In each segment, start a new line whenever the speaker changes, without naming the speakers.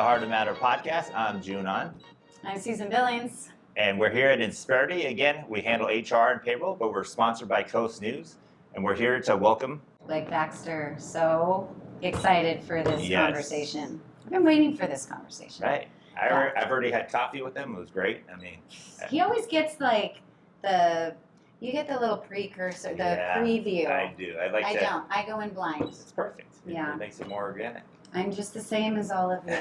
Heart of Matter podcast. I'm June On.
I'm Susan Billings.
And we're here at Insperity. Again, we handle HR and payroll, but we're sponsored by Coast News. And we're here to welcome
Blake Baxter. So excited for this conversation. I've been waiting for this conversation.
Right. I've already had coffee with him. It was great. I mean,
he always gets you get the little precursor, the preview.
I do. I
don't. I go in blind.
It's perfect.
Yeah.
It makes it more organic.
I'm just the same as all of you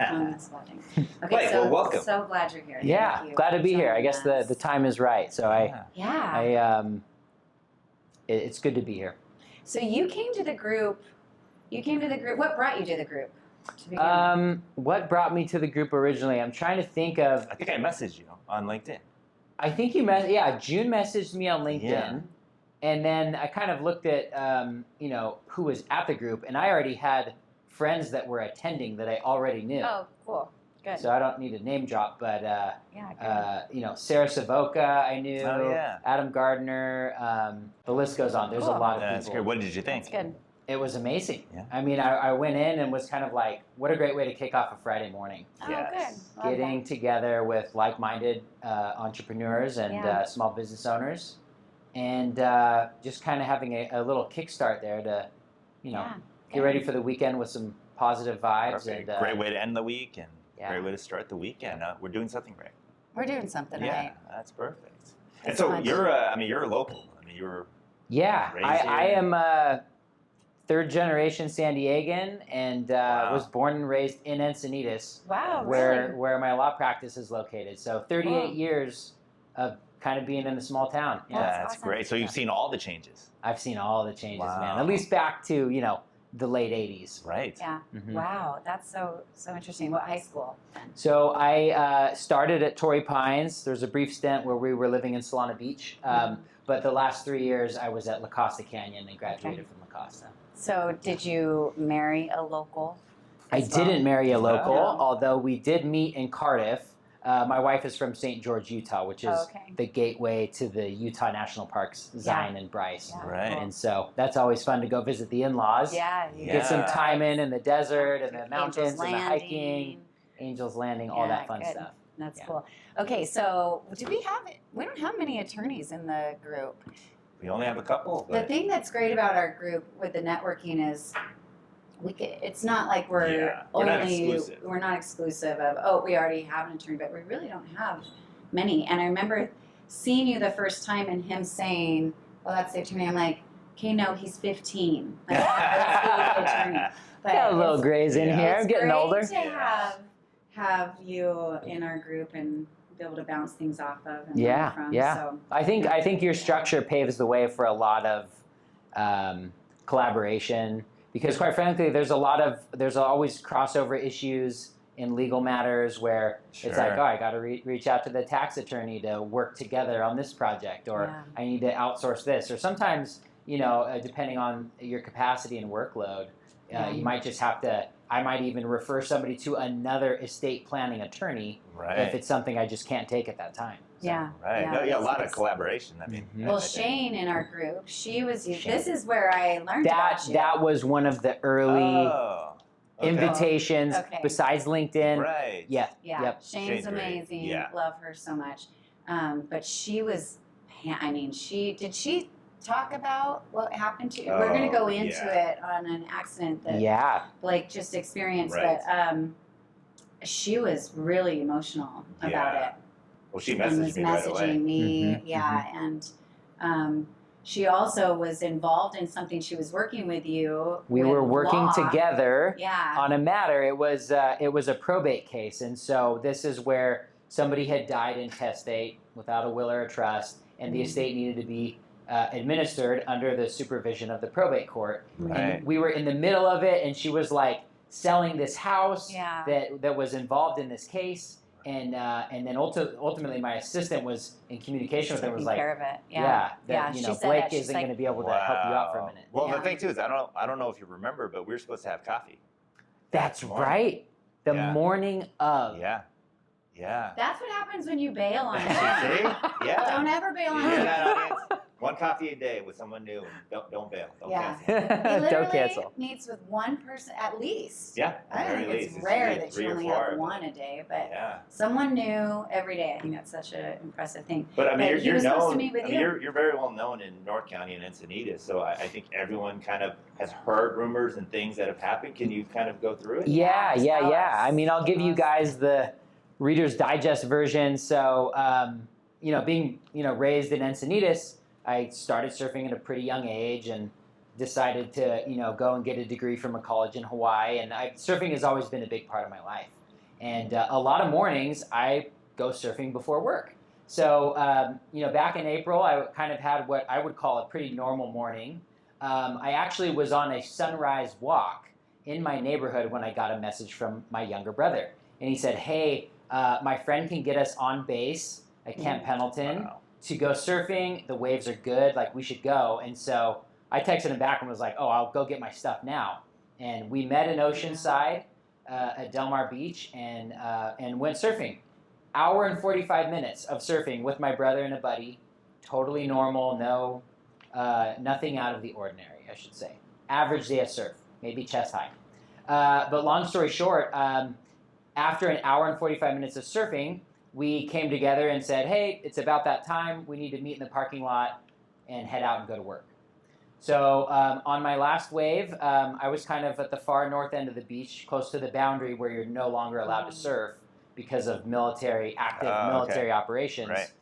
on this wedding. Okay,
Blake,
so
well, welcome.
So glad you're here.
Yeah,
Thank you
glad to be
for
here. I
joining
guess
us.
the time is right. So it's good to be here.
So you came to the group. What brought you to the group? To begin with?
What brought me to the group originally? I'm trying to think of.
I think I messaged you on LinkedIn.
I think June messaged me on LinkedIn, and then I kind of looked at who was at the group, and I already had friends that were attending that I already knew.
Oh, cool, good.
So I don't need a name drop, but Sarah Savoca I knew, Adam Gardner, the list goes on. There's a lot of people.
That's good. What did you think?
That's good.
It was amazing.
Yeah.
I mean, I went in and was kind of like, what a great way to kick off a Friday morning.
Oh, good. Love
Getting together with like-minded entrepreneurs and small business owners, and just kind of having a little kickstart there to, get ready for the weekend with some positive vibes.
Perfect.
And
great way to end the week and great way to start the weekend. We're doing something right.
We're doing something right.
Yeah, that's perfect. And so you're a local. I mean, you're
I am third generation San Diegan, and was born and raised in Encinitas.
Wow,
where my law practice is located. So 38 years of kind of being in a small town.
Yeah, that's awesome. Great. So you've seen all the changes.
I've seen all the changes, man. At least back to the late 80s.
Right.
Yeah. Mm-hmm. Wow, that's so interesting. What high school then?
So I started at Torrey Pines. There's a brief stint where we were living in Solana Beach. But the last 3 years I was at La Costa Canyon and graduated from La Costa.
So did you marry a local?
I didn't marry a local, although we did meet in Cardiff. My wife is from St. George, Utah, which is the gateway to the Utah National Parks, Zion and Bryce.
Yeah.
Right.
And so that's always fun to go visit the in-laws.
Yeah.
Get some time in the desert and the mountains and the hiking, Angel's Landing, all that fun stuff.
That's cool. Okay, so we don't have many attorneys in the group.
We only have a couple.
The thing that's great about our group with the networking is it's not like we're not exclusive of, we already have an attorney, but we really don't have many. And I remember seeing you the first time and him saying, well, that's the attorney. I'm like, okay, no, he's 15. Like, that's the attorney. But
got a little grays in here. I'm getting older.
It's great to have you in our group and be able to bounce things off of and learn from. So,
I think your structure paves the way for a lot of collaboration, because quite frankly, there's always crossover issues in legal matters where it's like, I got to reach out to the tax attorney to work together on this project, or I need to outsource this, or sometimes depending on your capacity and workload, you might just have to. I might even refer somebody to another estate planning attorney if it's something I just can't take at that time. So.
A lot of collaboration. I mean,
well, Shane in our group, this is where I learned about you.
That was one of the early invitations besides LinkedIn.
Right.
Yeah.
Yep. Shane's amazing.
Yeah.
Love her so much. But she was, did she talk about what happened to you? We're going to go into it on an accident that Blake just experienced, but she was really emotional about it.
Well, she messaged
me and she also was involved in something. She was working with you.
We were working together on a matter. It was a probate case, and so this is where somebody had died intestate without a will or a trust, and the estate needed to be administered under the supervision of the probate court. And we were in the middle of it, and she was like selling this house that was involved in this case. And then ultimately, my assistant was in communication with her. Was like,
care of it.
Blake isn't going to be able to help you out for a minute.
Well, the thing too is, I don't know if you remember, but we were supposed to have coffee.
That's right. The morning of.
Yeah.
That's what happens when you bail on me.
Yeah.
Don't ever bail on me.
One coffee a day with someone new. Don't bail. Don't
Yeah.
cancel.
He
Don't
literally
cancel.
meets with one person at least.
Yeah,
I
very
think
least.
it's rare
usually
that
3
you
or
only
4,
have
but-
one a day, but
Yeah.
someone new every day. I think that's such an impressive thing.
But I mean,
But he
you're
was supposed to
known.
meet with
I mean,
you.
you're very well known in North County and Encinitas, so I think everyone kind of has heard rumors and things that have happened. Can you kind of go through it?
Yeah.
Tell us.
I mean, I'll give you
Tell us.
guys the Reader's Digest version. So, being raised in Encinitas, I started surfing at a pretty young age and decided to go and get a degree from a college in Hawaii. And surfing has always been a big part of my life. And a lot of mornings I go surfing before work. So back in April, I kind of had what I would call a pretty normal morning. I actually was on a sunrise walk in my neighborhood when I got a message from my younger brother. And he said, hey, my friend can get us on base at Camp Pendleton to go surfing. The waves are good. Like, we should go. And so I texted him back and was like, oh, I'll go get my stuff now. And we met in Oceanside at Del Mar Beach and went surfing. Hour and 45 minutes of surfing with my brother and a buddy. Totally normal. No, nothing out of the ordinary, I should say. Average day of surf, maybe chest high. But long story short, after an hour and 45 minutes of surfing, we came together and said, hey, it's about that time. We need to meet in the parking lot and head out and go to work. So on my last wave, I was kind of at the far north end of the beach, close to the boundary where you're no longer allowed to surf because of active military operations.
Right.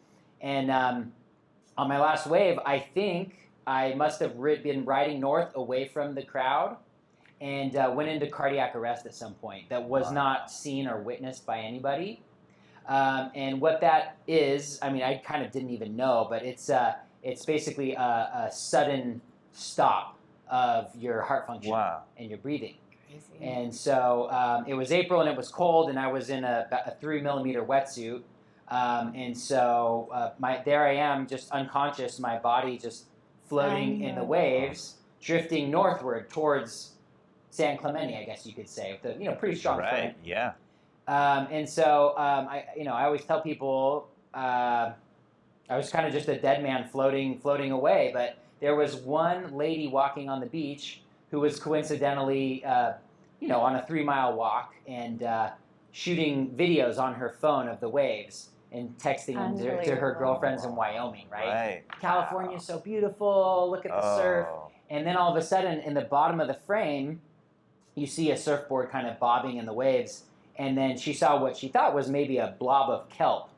And on my last wave, I think I must have been riding north away from the crowd and went into cardiac arrest at some point that was not seen or witnessed by anybody. And what that is, I mean, I kind of didn't even know, but it's basically a sudden stop of your heart function and your breathing.
Crazy.
And so it was April and it was cold, and I was in a 3 millimeter wetsuit. And so there I am, just unconscious, my body just floating in the waves, drifting northward towards San Clemente, I guess you could say, with a pretty strong current.
Right. Yeah.
And so I always tell people I was kind of just a dead man floating away. But there was one lady walking on the beach who was coincidentally, on a 3-mile walk and shooting videos on her phone of the waves and texting them to her girlfriends in Wyoming. Right. California's so beautiful. Look at the surf. And then all of a sudden, in the bottom of the frame, you see a surfboard kind of bobbing in the waves. And then she saw what she thought was maybe a blob of kelp.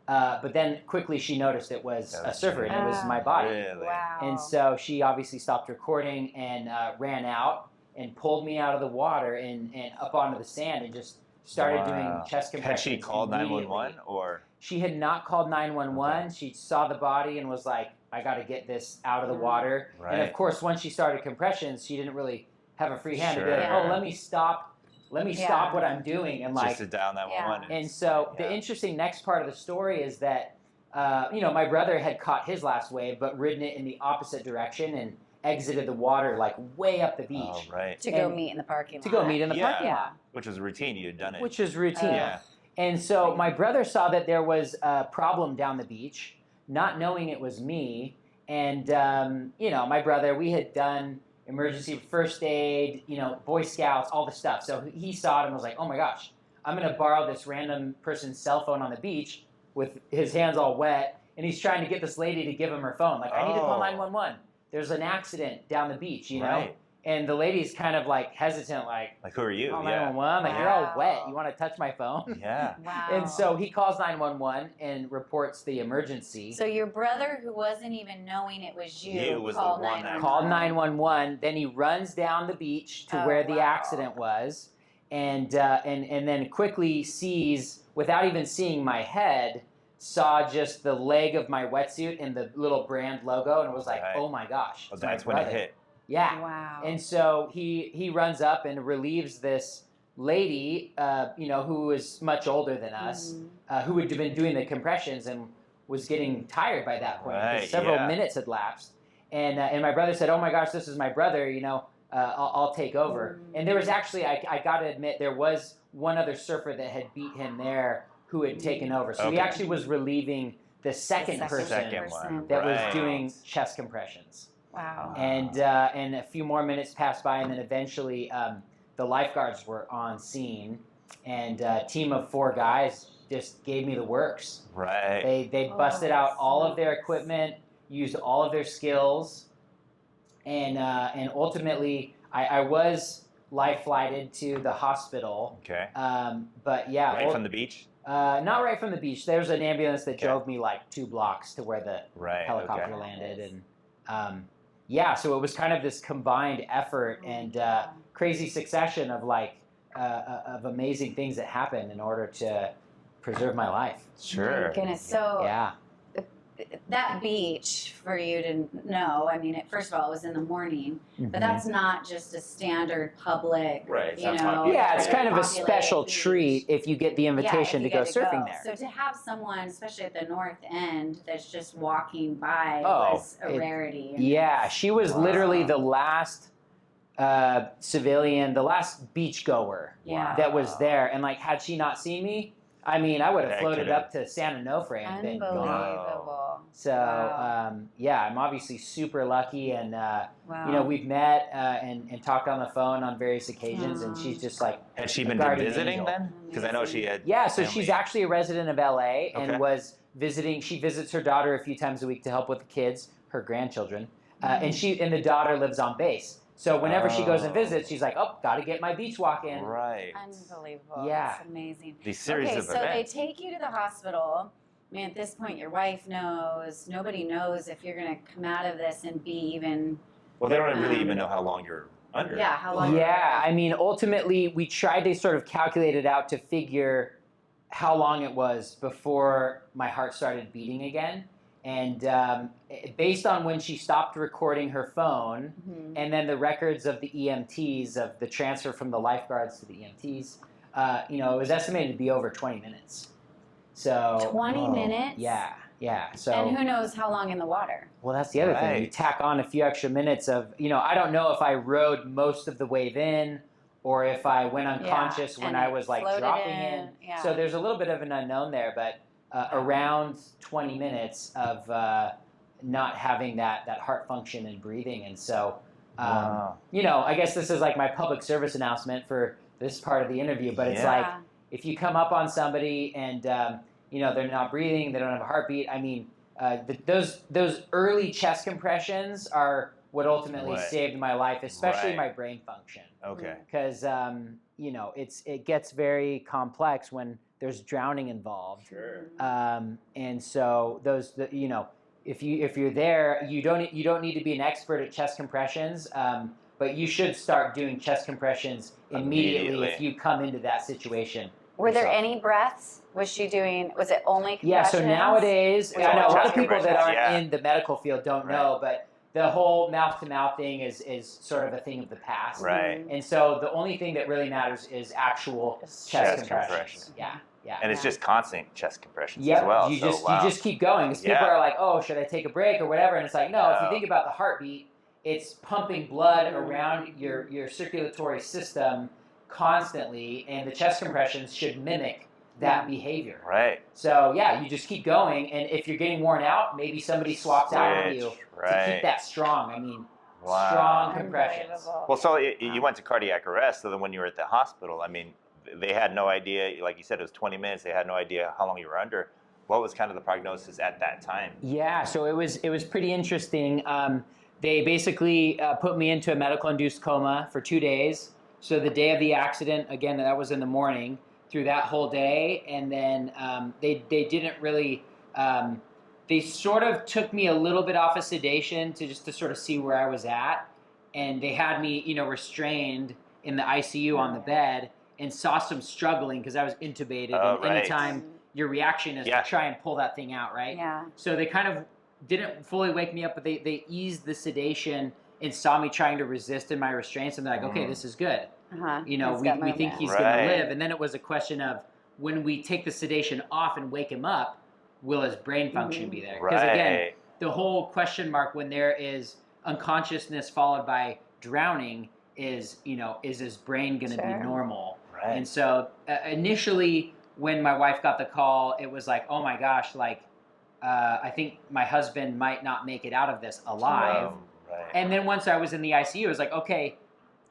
But then quickly she noticed it was a surfer, and it was my body.
Really?
Wow.
And so she obviously stopped recording and ran out and pulled me out of the water and up onto the sand and just started doing chest compressions.
Had she called 911 or?
She had not called 911.
Okay.
She saw the body and was like, I got to get this out of the water.
Right.
And of course, once she started compressions, she didn't really have a free hand to be like,
Sure.
oh, let me stop what I'm doing and
Just to dial 911.
and so the interesting next part of the story is that, my brother had caught his last wave, but ridden it in the opposite direction and exited the water like way up the beach.
Oh, right.
To go meet in the parking lot.
To go meet in the parking lot.
Which was routine. You had done it.
Which is routine.
Yeah.
And so my brother saw that there was a problem down the beach, not knowing it was me. And, my brother, we had done emergency first aid, Boy Scouts, all the stuff. So he saw it and was like, oh my gosh, I'm going to borrow this random person's cell phone on the beach with his hands all wet. And he's trying to get this lady to give him her phone. Like, I need to call 911. There's an accident down the beach,
Right.
And the lady's kind of like hesitant, like
who are you?
call 911. Like, you're all wet. You want to touch my phone?
Yeah.
Wow.
And so he calls 911 and reports the emergency.
So your brother, who wasn't even knowing it was you,
was
called
the one that
911.
Called 911. Then he runs down the beach to where the
wow.
accident was, and then quickly sees, without even seeing my head, saw just the leg of my wetsuit and the little brand logo, and was like,
Right.
"Oh my gosh!"
Well,
it's my
that's when it
brother.
hit.
Yeah.
Wow.
And so he runs up and relieves this lady, who was much older than us, who had been doing the compressions and was getting tired by that point.
Right,
Because several minutes had lapsed. And my brother said, oh my gosh, this is my brother, I'll take over. And there was actually, I got to admit, there was one other surfer that had beat him there who had taken over. So he
Okay.
actually was relieving the second person
one.
that was doing chest compressions.
Wow.
And a few more minutes passed by, and then eventually the lifeguards were on scene, and a team of 4 guys just gave me the works.
Right.
They busted out all of their equipment, used all of their skills, and ultimately I was life flighted to the hospital.
Okay.
But yeah.
Right from the beach?
Not right from the beach. There's an ambulance that drove me like 2 blocks to where the helicopter landed, and yeah. So it was kind of this combined effort and crazy succession of of amazing things that happened in order to preserve my life.
Sure.
My goodness. So
yeah.
That beach, for you to know, I mean, first of all, it was in the morning, but that's not just a standard public,
right.
you know.
Yeah, it's kind of a
populated
special
beach.
treat if you get the invitation to go surfing there.
So to have someone, especially at the north end, that's just walking by was a rarity.
Yeah, she was literally the last civilian, the last beachgoer that was there. And like, had she not seen me, I mean, I would have floated up to San Onofre and been gone.
Unbelievable.
So, yeah, I'm obviously super lucky, and you know, we've met and talked on the phone on various occasions, and she's just like.
Had she been visiting then? Because I know she had.
Yeah, so she's actually a resident of LA and was visiting. She visits her daughter a few times a week to help with the kids, her grandchildren, and the daughter lives on base. So whenever she goes and visits, she's like, "Oh, got to get my beach walk in."
Right.
Unbelievable.
Yeah.
That's amazing.
These series of events.
So they take you to the hospital. I mean, at this point, your wife knows. Nobody knows if you're going to come out of this and be even.
Well, they don't really even know how long you're under.
Yeah, how long.
Yeah, I mean, ultimately, we tried to sort of calculate it out to figure how long it was before my heart started beating again. And based on when she stopped recording her phone, and then the records of the EMTs, of the transfer from the lifeguards to the EMTs, you know, it was estimated to be over 20 minutes. So
20 minutes?
Yeah. So,
and who knows how long in the water?
Well, that's the other thing. You tack on a few extra minutes of, you know, I don't know if I rode most of the wave in, or if I went unconscious when I was like dropping in.
Yeah.
So there's a little bit of an unknown there, but. Around 20 minutes of not having that heart function and breathing. And so, you know, I guess this is like my public service announcement for this part of the interview, but it's like, if you come up on somebody and, you know, they're not breathing, they don't have a heartbeat, I mean, those early chest compressions are what ultimately saved my life, especially my brain function.
Okay.
Because, you know, it gets very complex when there's drowning involved.
Sure.
And so you know, if you're there, you don't need to be an expert at chest compressions, but you should start doing chest compressions immediately if you come into that situation.
Were there any breaths? Was she doing? Was it only compressions?
Yeah. So nowadays, I know a lot of people that aren't in the medical field don't know, but the whole mouth-to-mouth thing is sort of a thing of the past.
Right.
And so the only thing that really matters is actual chest compressions. Yeah.
And it's just constant chest compressions as well.
You just keep going. Because people are like, oh, should I take a break or whatever? And it's like, no, if you think about the heartbeat, it's pumping blood around your circulatory system constantly, and the chest compressions should mimic that behavior.
Right.
So yeah, you just keep going, and if you're getting worn out, maybe somebody swaps out with you to keep that strong. I mean, strong compressions.
Well, so you went to cardiac arrest. So then when you were at the hospital, I mean, they had no idea. Like you said, it was 20 minutes. They had no idea how long you were under. What was kind of the prognosis at that time?
Yeah, so it was pretty interesting. They basically put me into a medical-induced coma for 2 days. So the day of the accident, again, that was in the morning, through that whole day, and then they didn't really. They sort of took me a little bit off of sedation to sort of see where I was at, and they had me, you know, restrained in the ICU on the bed, and saw some struggling because I was intubated, and anytime your reaction is to try and pull that thing out, right?
Yeah.
So they kind of didn't fully wake me up, but they eased the sedation and saw me trying to resist in my restraints, and they're like, okay, this is good. You know, we think he's going to live. And then it was a question of, when we take the sedation off and wake him up, will his brain function be there? Because again, the whole question mark when there is unconsciousness followed by drowning is, you know, is his brain going to be normal? Right. And so initially, when my wife got the call, it was like, oh my gosh, like, I think my husband might not make it out of this alive.
Right.
And then once I was in the ICU, it was like, okay,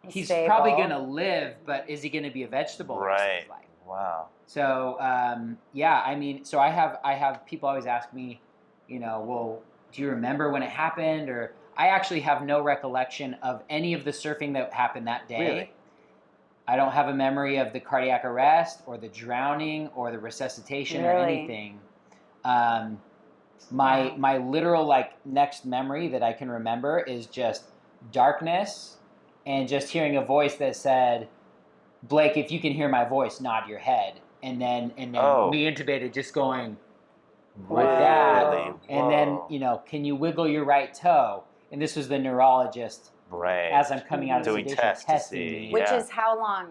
he's
stable.
probably going to live, but is he going to be a vegetable the rest of his life?
Wow.
So I mean, so I have people always ask me, well, do you remember when it happened? Or I actually have no recollection of any of the surfing that happened that day.
Really?
I don't have a memory of the cardiac arrest or the drowning or the resuscitation or anything. My literal next memory that I can remember is just darkness and just hearing a voice that said, Blake, if you can hear my voice, nod your head. And then me intubated, just going like that. And then, can you wiggle your right toe? And this was the neurologist as I'm coming out of
doing
sedation, testing me.
Which is how long,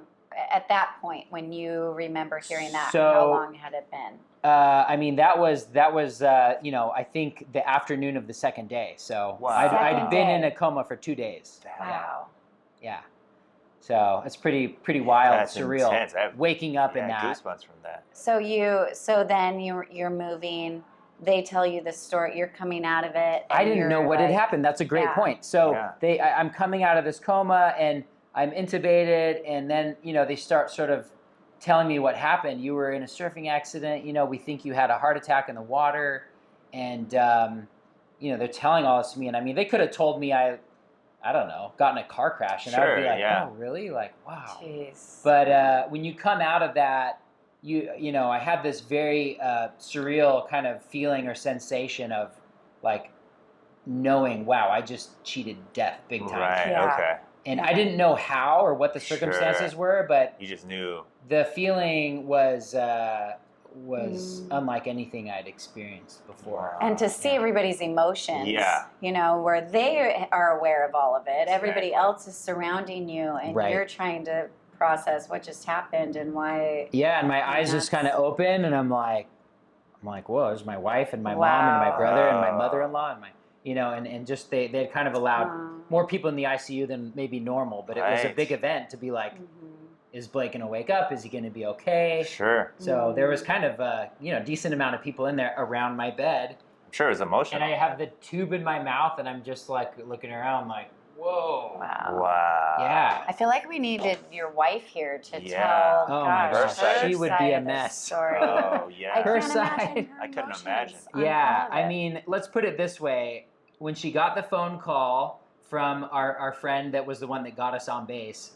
at that point, when you remember hearing that,
So,
how long had it been?
I mean, that was I think the afternoon of the second day. So I'd been in a coma for 2 days.
Wow.
Yeah. So it's pretty wild,
That's
surreal.
Intense.
Waking up in that.
Goosebumps from that.
So then you're moving. They tell you the story. You're coming out of it.
I didn't know what had happened. That's a great point. So I'm coming out of this coma and I'm intubated, and then they start sort of telling me what happened. You were in a surfing accident. We think you had a heart attack in the water, and they're telling all this to me. And I mean, they could have told me I don't know, got in a car crash, and I would be like, oh, really? Like, wow.
Jeez.
But when you come out of that, I had this very surreal kind of feeling or sensation of like knowing, wow, I just cheated death big time.
Right. Okay.
And I didn't know how or what the circumstances were, but
you just knew.
The feeling was unlike anything I'd experienced before.
And to see everybody's emotions, where they are aware of all of it. Everybody else is surrounding you, and you're trying to process what just happened and why.
Yeah, and my eyes just kind of open, and I'm like, whoa, there's my wife and my mom and my brother and my mother-in-law and my, and just they had kind of allowed more people in the ICU than maybe normal, but it was a big event to be like, is Blake going to wake up? Is he going to be okay?
Sure.
So there was kind of a decent amount of people in there around my bed.
I'm sure it was emotional.
And I have the tube in my mouth, and I'm just like looking around like, whoa.
Wow.
Yeah.
I feel like we needed your wife here to
tell.
Oh
my gosh,
her
she would
side
be a
of the
mess.
Story.
Oh yeah.
Her side.
I couldn't imagine.
Yeah. I mean, let's put it this way: when she got the phone call from our friend that was the one that got us on base,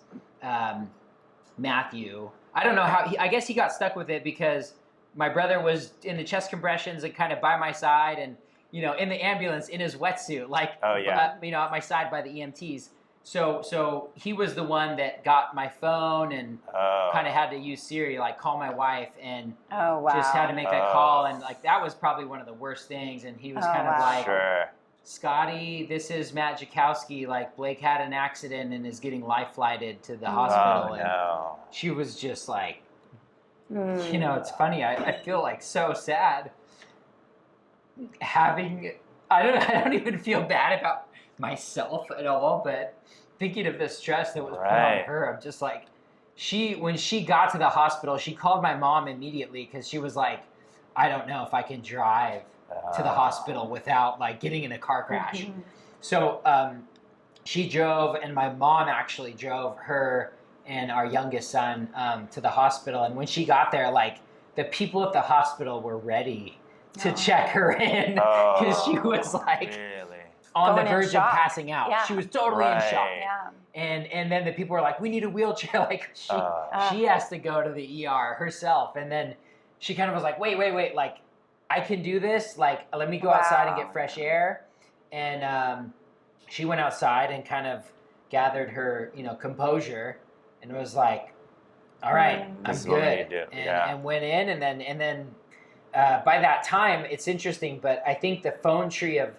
Matthew. I don't know how. I guess he got stuck with it because my brother was in the chest compressions and kind of by my side, and in the ambulance in his wetsuit, like at my side by the EMTs. So he was the one that got my phone and kind of had to use Siri, like call my wife, and just had to make that call, and like that was probably one of the worst things. And he was kind of like, Scotty, this is Matt Jakowski. Like, Blake had an accident and is getting life flighted to the hospital. And she was just like, it's funny. I feel like so sad having. I don't even feel bad about myself at all, but thinking of the stress that was put on her, I'm just like, when she got to the hospital, she called my mom immediately because she was like, I don't know if I can drive to the hospital without like getting in a car crash. So she drove, and my mom actually drove her and our youngest son to the hospital. And when she got there, like the people at the hospital were ready to check her in because she was like on the verge of passing out. She was totally in shock. And then the people were like, we need a wheelchair. Like she has to go to the ER herself. And then she kind of was like, wait, like I can do this. Like, let me go outside and get fresh air. And she went outside and kind of gathered her, composure, and was like, all right, I'm good. And went in, and then by that time, it's interesting, but I think the phone tree of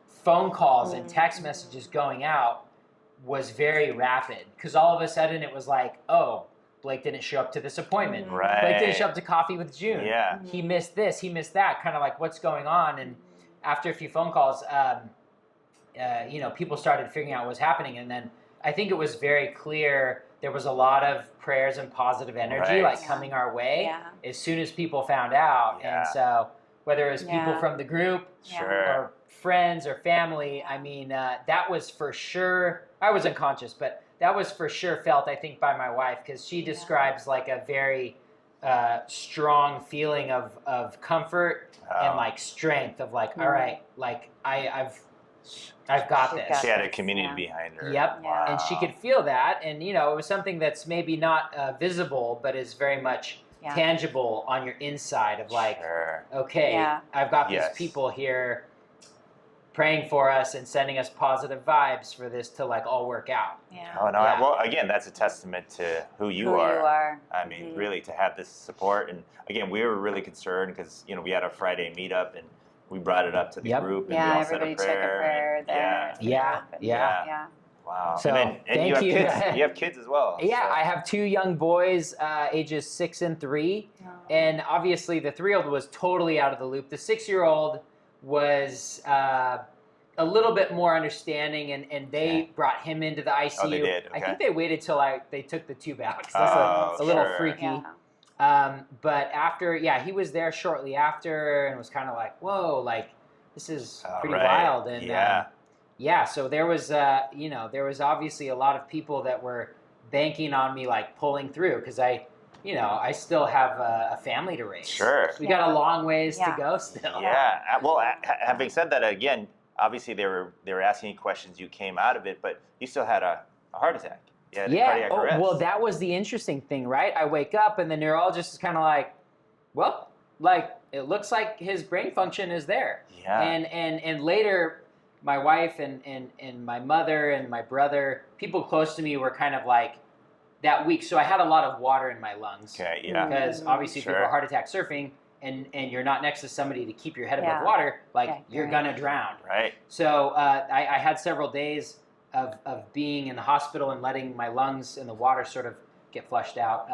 phone calls and text messages going out was very rapid, because all of a sudden it was like, oh, Blake didn't show up to this appointment. Blake didn't show up to coffee with June. He missed this, he missed that, kind of like what's going on. And after a few phone calls, people started figuring out what was happening. And then I think it was very clear there was a lot of prayers and positive energy like coming our way as soon as people found out. And so whether it was people
Yeah.
from the group
Sure.
or friends or family. I mean, that was for sure, I was unconscious, but that was for sure felt, I think, by my wife, because she describes like a very strong feeling of comfort and like strength of like, all right, like I've got this.
She had a community behind her.
Yep.
Wow.
And she could feel that. And, you know, it was something that's maybe not visible, but is very much tangible on your inside of like, okay, I've got these people here praying for us and sending us positive vibes for this to like all work out.
Yeah.
Oh, no. Well, again, that's a testament to who you are. I mean, really, to have this support. And again, we were really concerned because, you know, we had a Friday meetup and we brought it up to the group and we all said a
everybody took a prayer there.
Yeah.
Wow.
So,
and you have kids. You have kids as well.
Yeah, so. I have 2 young boys, ages 6 and 3. Oh. And obviously the 3-year-old was totally out of the loop. The 6-year-old was a little bit more understanding, and they brought him into the ICU.
Oh, they did? Okay.
I think they waited till they took the tube out. That's a little freaky. Yeah. But after, he was there shortly after and was kind of like, whoa, like, this is pretty wild. And so there was, there was obviously a lot of people that were banking on me, like, pulling through, because I still have a family to raise.
Sure.
We got a long ways to go still.
Yeah. Well, having said that, again, obviously they were asking you questions. You came out of it, but you still had a heart attack. Cardiac arrest.
Well, that was the interesting thing, right? I wake up and the neurologist is kind of like, well, like, it looks like his brain function is there. Yeah. And later, my wife and my mother and my brother, people close to me were kind of like, that week, so I had a lot of water in my lungs. Okay, yeah. Because obviously if you have a heart attack surfing and you're not next to somebody to keep your head above water, like you're gonna drown. Right. So I had several days of being in the hospital and letting my lungs and the water sort of get flushed out.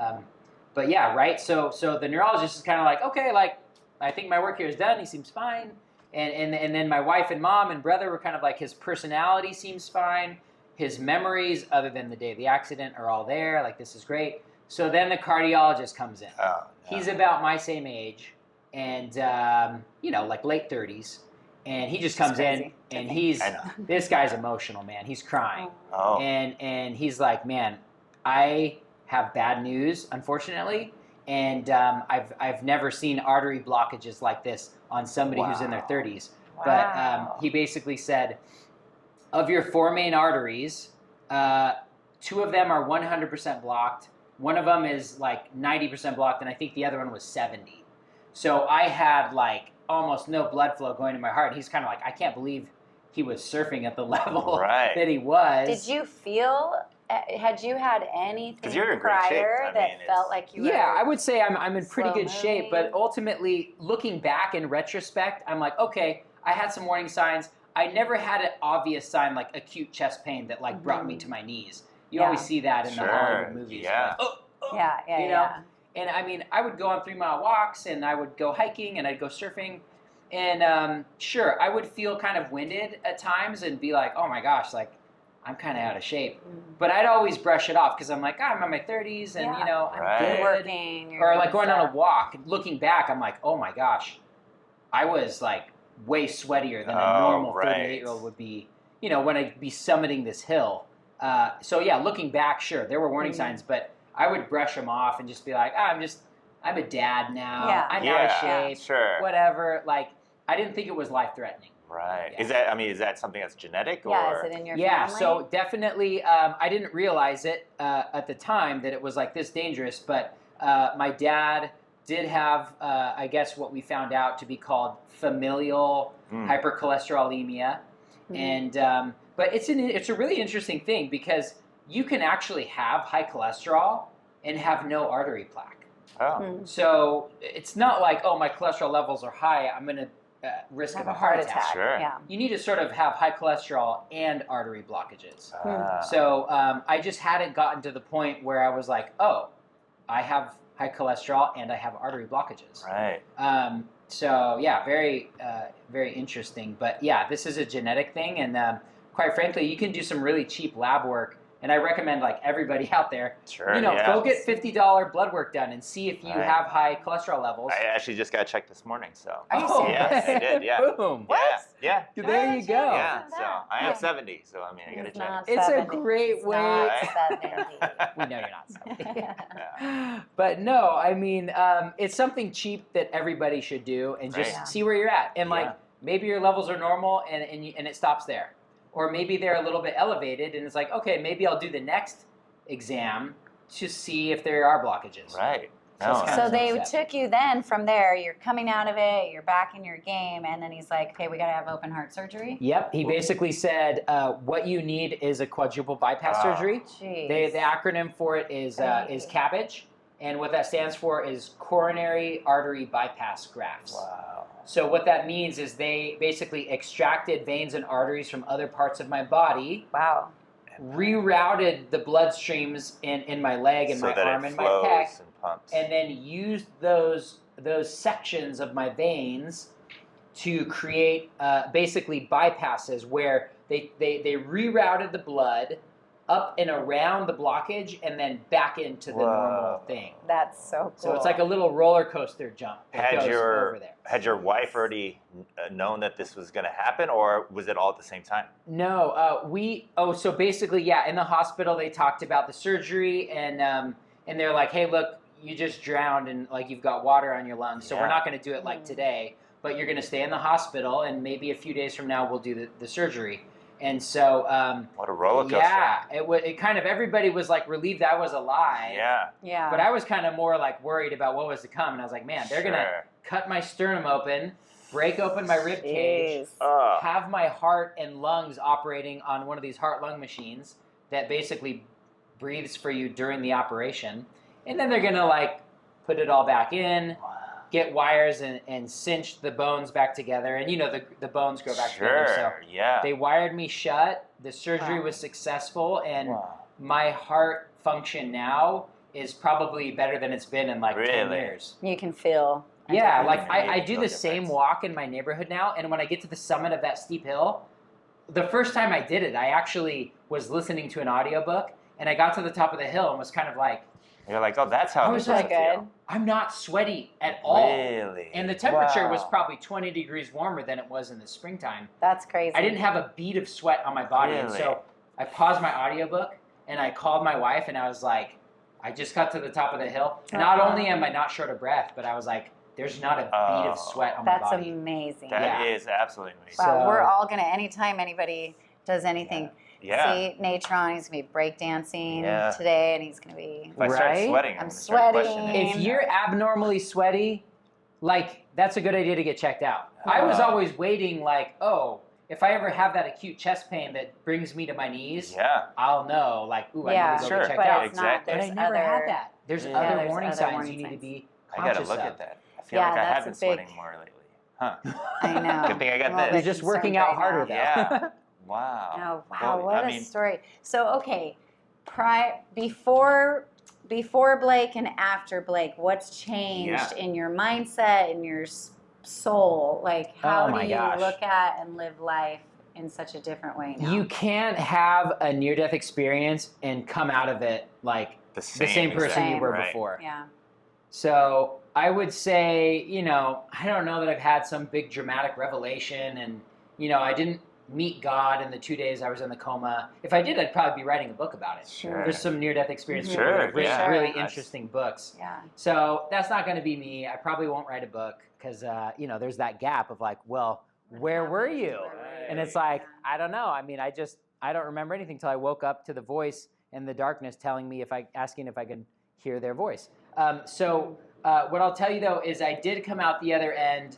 But yeah, right? So the neurologist is kind of like, okay, like, I think my work here is done. He seems fine. And then my wife and mom and brother were kind of like, his personality seems fine. His memories, other than the day of the accident, are all there. Like, this is great. So then the cardiologist comes in. Oh, no. He's about my same age and, like late 30s. And he just comes in and this guy's emotional, man. He's crying. Oh. And he's like, man, I have bad news, unfortunately. And I've never seen artery blockages like this on somebody who's in their 30s. Wow. But he basically said, of your 4 main arteries, 2 of them are 100% blocked. One of them is like 90% blocked, and I think the other one was 70. So I had like almost no blood flow going to my heart. He's kind of like, I can't believe he was surfing at the level that he was.
Did you feel? Had you had anything prior that felt like you were?
Yeah, I would say I'm in pretty good shape, but ultimately, looking back in retrospect, I'm like, okay, I had some warning signs. I never had an obvious sign like acute chest pain that like brought me to my knees. You always see that in the Hollywood movies. Yeah. Like, you know? And I mean, I would go on 3-mile walks and I would go hiking and I'd go surfing. And sure, I would feel kind of winded at times and be like, oh my gosh, like I'm kind of out of shape. But I'd always brush it off because I'm like, I'm in my 30s and I'm good.
Working.
Or like going on a walk. Looking back, I'm like, oh my gosh, I was like way sweatier than a normal 38-year-old would be, when I'd be summiting this hill. So yeah, looking back, sure, there were warning signs, but I would brush them off and just be like, I'm a dad now. I'm out of shape. Sure. Whatever. Like, I didn't think it was life-threatening.
Right. Yeah. Is that something that's genetic?
Yeah, is it in your family?
Yeah, so definitely, I didn't realize it at the time that it was like this dangerous, but my dad did have, I guess, what we found out to be called familial hypercholesterolemia. And but it's a really interesting thing because you can actually have high cholesterol and have no artery plaque. Oh. So it's not like, oh, my cholesterol levels are high, I'm going to risk of a heart attack.
Sure.
Yeah.
You need to sort of have high cholesterol and artery blockages. So I just hadn't gotten to the point where I was like, oh, I have high cholesterol and I have artery blockages.
Right.
So yeah, very, very interesting. But yeah, this is a genetic thing, and quite frankly, you can do some really cheap lab work And I recommend like everybody out there,
Sure,
go get $50 blood work done and see if you have high cholesterol levels.
I actually just got checked this morning, so.
Are you serious?
Yes, I did, yeah.
Boom.
What?
Yeah.
There you go.
Yeah, so I am 70, so I mean, I got to check.
It's a great way.
Not 70.
We know you're not 70. But no, I mean, it's something cheap that everybody should do and just see where you're at. And like, maybe your levels are normal and it stops there. Or maybe they're a little bit elevated and it's like, okay, maybe I'll do the next exam to see if there are blockages.
Right.
So they took you then from there, you're coming out of it, you're back in your game, and then he's like, okay, we got to have open heart surgery?
Yep. He basically said what you need is a quadruple bypass surgery. The acronym for it is CABG, and what that stands for is coronary artery bypass grafts.
Wow.
So what that means is they basically extracted veins and arteries from other parts of my body.
Wow.
Rerouted the bloodstreams in my leg and my arm and my pec, and then used those sections of my veins to create basically bypasses where they rerouted the blood up and around the blockage and then back into the normal thing.
That's so cool.
So it's like a little roller coaster jump that goes over there.
Had your wife already known that this was going to happen, or was it all at the same time?
No, so basically, in the hospital they talked about the surgery and they're like, hey, look, you just drowned and like you've got water on your lungs, so we're not going to do it like today, but you're going to stay in the hospital and maybe a few days from now we'll do the surgery. And so,
what a roller coaster!
Yeah, it kind of everybody was like relieved I was alive.
Yeah.
But I was kind of more like worried about what was to come, and I was like, man, they're gonna cut my sternum open, break open my rib cage, have my heart and lungs operating on one of these heart-lung machines that basically breathes for you during the operation, and then they're gonna like put it all back in. Get wires and cinch the bones back together, and the bones grow back together. So they wired me shut. The surgery was successful, and my heart function now is probably better than it's been in like 10 years.
You can feel.
Yeah, like I do the same walk in my neighborhood now, and when I get to the summit of that steep hill, the first time I did it, I actually was listening to an audiobook, and I got to the top of the hill and was kind of like,
you're like, oh, that's how
I was like, I'm not sweaty at all.
Really?
And the temperature was probably 20 degrees warmer than it was in the springtime.
That's crazy.
I didn't have a bead of sweat on my body. Really? And so I paused my audiobook and I called my wife and I was like, I just got to the top of the hill. Not only am I not short of breath, but I was like, there's not a bead of sweat on my body.
That's amazing.
That is absolutely amazing.
Wow, we're all going to, anytime anybody does anything, see Natron, he's going to be breakdancing today, and he's going to be...
If I start sweating,
I'm sweating.
If you're abnormally sweaty, like, that's a good idea to get checked out. I was always waiting, like, if I ever have that acute chest pain that brings me to my knees, I'll know, like, I need to go get checked out.
Exactly.
But I never had that. There's other warning signs you need to be conscious of.
I got to look at that. I feel like I have been sweating more lately. Huh.
I know.
Good thing I got this.
You're just working out harder, though.
Yeah. Wow.
Oh, wow, what a story. So, okay, before Blake and after Blake, what's changed in your mindset, in your soul? Like, how do you look at and live life in such a different way now?
You can't have a near-death experience and come out of it like the same person you were before.
Yeah.
So I would say, I don't know that I've had some big dramatic revelation and, I didn't meet God in the 2 days I was in the coma. If I did, I'd probably be writing a book about it.
Sure.
There's some near-death experience people who have written really interesting books.
Yeah.
So that's not going to be me. I probably won't write a book because, there's that gap of like, well, where were you? And it's like, I don't know. I mean, I don't remember anything until I woke up to the voice in the darkness telling me asking if I could hear their voice. So what I'll tell you, though, is I did come out the other end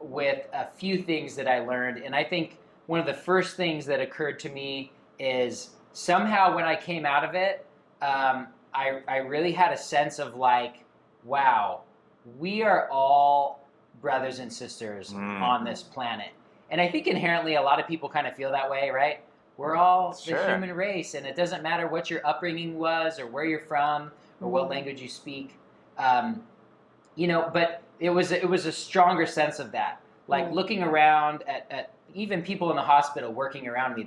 with a few things that I learned. And I think one of the first things that occurred to me is somehow when I came out of it, I really had a sense of like, wow, we are all brothers and sisters on this planet. And I think inherently a lot of people kind of feel that way, right? We're all the human race, and it doesn't matter what your upbringing was or where you're from or what language you speak. But it was a stronger sense of that. Like looking around at even people in the hospital working around me,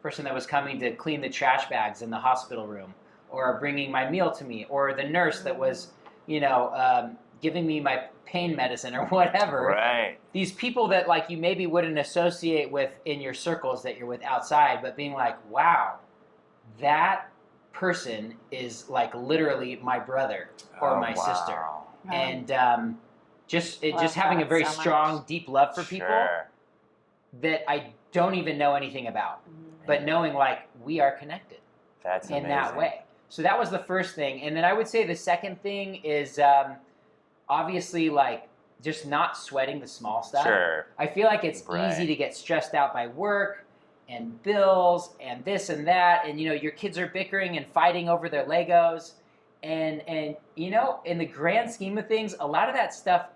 person that was coming to clean the trash bags in the hospital room, or bringing my meal to me, or the nurse that was, giving me my pain medicine or whatever.
Right.
These people that like you maybe wouldn't associate with in your circles that you're with outside, but being like, wow, that person is like literally my brother or my sister. And just having a very strong, deep love for people that I don't even know anything about, but knowing like we are connected.
That's amazing.
In that way. So that was the first thing. And then I would say the second thing is obviously like just not sweating the small stuff.
Sure.
I feel like it's easy to get stressed out by work and bills and this and that. And, your kids are bickering and fighting over their Legos. And in the grand scheme of things, a lot of that stuff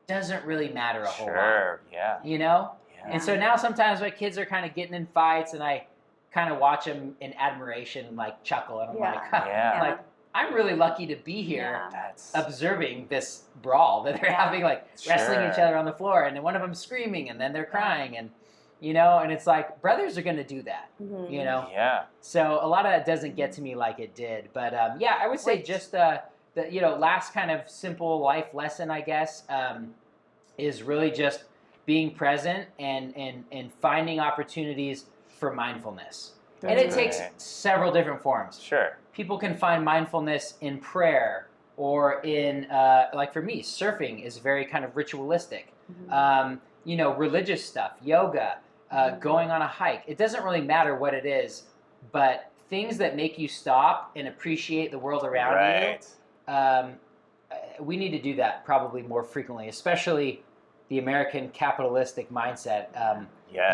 doesn't really matter a whole lot.
Sure, yeah.
Yeah. And so now sometimes my kids are kind of getting in fights and I kind of watch them in admiration and like chuckle. And I'm like, I'm really lucky to be here observing this brawl that they're having, like wrestling each other on the floor. And then one of them's screaming and then they're crying. And, and it's like brothers are going to do that,
Yeah.
So a lot of that doesn't get to me like it did. But I would say just the last kind of simple life lesson, I guess, is really just being present and finding opportunities for mindfulness. And it takes several different forms.
Sure.
People can find mindfulness in prayer or in, like for me, surfing is very kind of ritualistic. Religious stuff, yoga, going on a hike. It doesn't really matter what it is, but things that make you stop and appreciate the world around you, we need to do that probably more frequently, especially the American capitalistic mindset.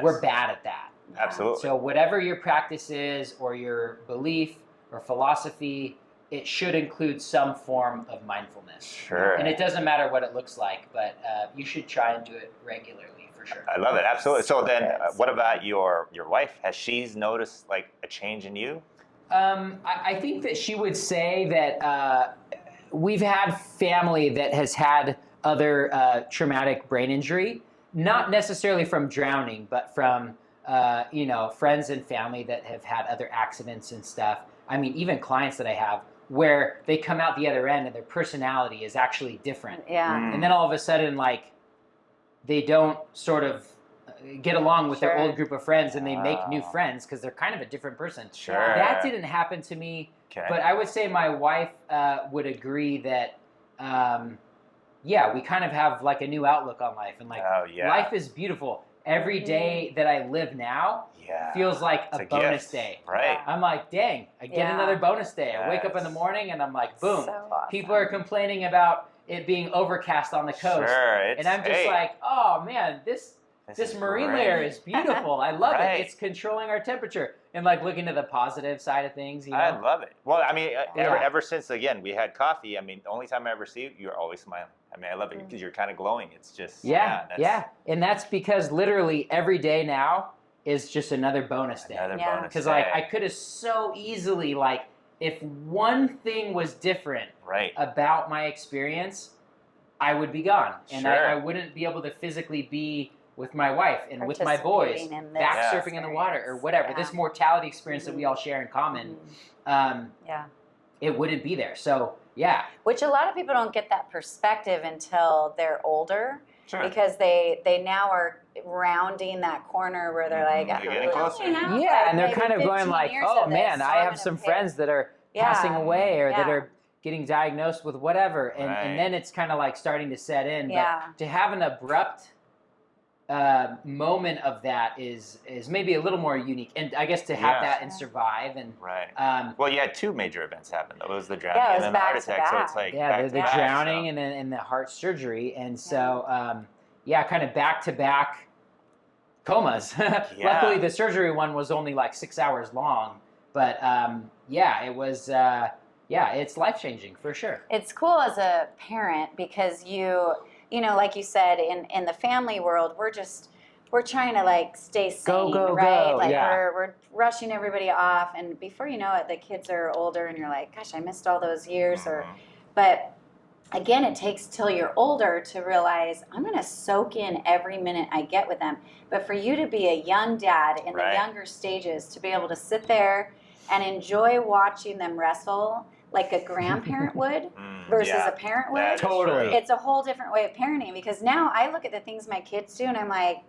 We're bad at that.
Absolutely.
So whatever your practice is or your belief or philosophy, it should include some form of mindfulness.
Sure.
And it doesn't matter what it looks like, but you should try and do it regularly for sure.
I love it. Absolutely. So then what about your wife? Has she noticed like a change in you?
I think that she would say that we've had family that has had other traumatic brain injury, not necessarily from drowning, but from friends and family that have had other accidents and stuff. I mean, even clients that I have where they come out the other end and their personality is actually different.
Yeah.
And then all of a sudden, like, they don't sort of get along with their old group of friends and they make new friends because they're kind of a different person.
Sure.
That didn't happen to me. Okay. But I would say my wife would agree that, we kind of have like a new outlook on life. And like, life is beautiful. Every day that I live now feels like a bonus day.
Right.
I'm like, dang, I get another bonus day. I wake up in the morning and I'm like, boom.
So awesome.
People are complaining about it being overcast on the coast.
Sure,
and I'm just like, oh man, this marine layer is beautiful. I love it. It's controlling our temperature. And like looking to the positive side of things,
I love it. Well, I mean, ever since, again, we had coffee, I mean, the only time I ever see you, you're always smiling. I mean, I love it because you're kind of glowing. It's just, And that's because literally every day now is just another bonus day. Another bonus day.
Because like I could have so easily, like, if one thing was different about my experience, I would be gone. And I wouldn't be able to physically be with my wife and with my boys, back surfing in the water or whatever. This mortality experience that we all share in common, it wouldn't be there. So,
Which a lot of people don't get that perspective until they're older.
Sure.
Because they now are rounding that corner where they're like,
they're getting closer.
And they're kind of going like, oh man, I have some friends that are passing away or that are getting diagnosed with whatever. And then it's kind of like starting to set in. But to have an abrupt moment of that is maybe a little more unique, and I guess to have that and survive and
well, you had two major events happen. That was the drowning and then the heart attack. So it's like
the drowning and then the heart surgery, and so kind of back to back comas. Luckily, the surgery one was only like 6 hours long, but it was it's life changing for sure.
It's cool as a parent because you know, like you said, in the family world, we're trying to like stay sane, right? Like we're rushing everybody off, and before you know it, the kids are older, and you're like, gosh, I missed all those years. But again, it takes till you're older to realize I'm going to soak in every minute I get with them. But for you to be a young dad in the younger stages, to be able to sit there and enjoy watching them wrestle like a grandparent would versus a parent would.
Totally.
It's a whole different way of parenting, because now I look at the things my kids do and I'm like,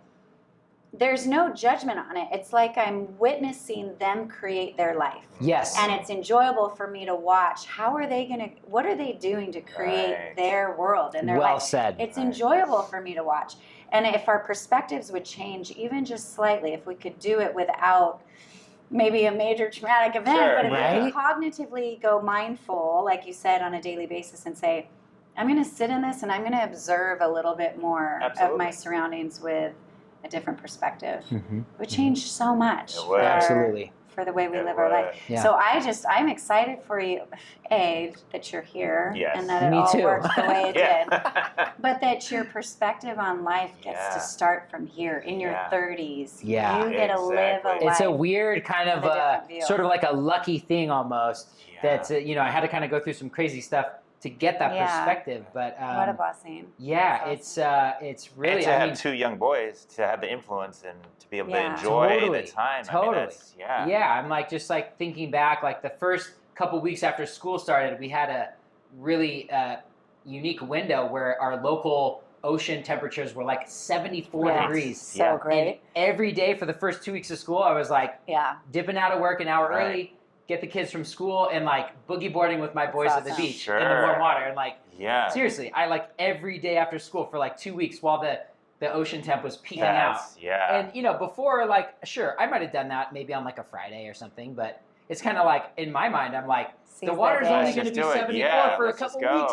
there's no judgment on it. It's like I'm witnessing them create their life.
Yes.
And it's enjoyable for me to watch. What are they doing to create their world and their life?
Well said.
It's enjoyable for me to watch. And if our perspectives would change even just slightly, if we could do it without maybe a major traumatic event, but if we could cognitively go mindful, like you said, on a daily basis and say, I'm going to sit in this and I'm going to observe a little bit more of my surroundings with a different perspective. It would change so much for the way we live our life. Yeah. So I'm excited for you, that you're here and that it all worked the way it did. But that your perspective on life gets to start from here in your 30s.
Yeah.
You get to live a life.
It's a weird kind of sort of like a lucky thing almost that, I had to kind of go through some crazy stuff to get that perspective, but
what a blessing!
Yeah, it's really.
And to have two young boys, to have the influence and to be able to enjoy the time.
Totally. I'm just thinking back, like the first couple weeks after school started, we had a really unique window where our local ocean temperatures were like 74 degrees.
So great.
And every day for the first 2 weeks of school, I was like, dipping out of work an hour early. Get the kids from school and boogie boarding with my boys at the beach in the warm water and seriously, I every day after school for 2 weeks while the ocean temp was peaking out. And before sure, I might have done that maybe on a Friday or something, but it's kind of in my mind I'm like, the water's only going to be 74 for a couple weeks.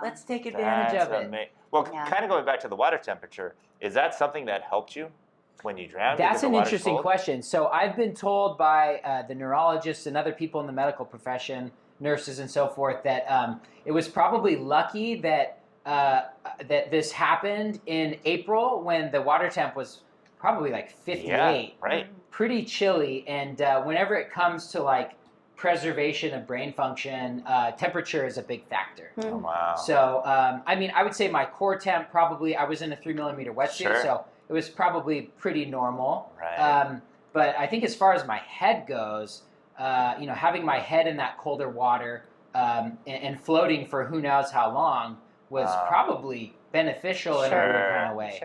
Let's take advantage of it.
Well, kind of going back to the water temperature, is that something that helped you when you drowned?
That's an interesting question. So I've been told by the neurologists and other people in the medical profession, nurses and so forth, that it was probably lucky that that this happened in April when the water temp was probably 58. Pretty chilly. And whenever it comes to preservation of brain function, temperature is a big factor.
Oh, wow.
So, I would say my core temp probably, I was in a 3mm wetsuit, so it was probably pretty normal. But I think as far as my head goes, having my head in that colder water and floating for who knows how long was probably beneficial in a weird kind of way.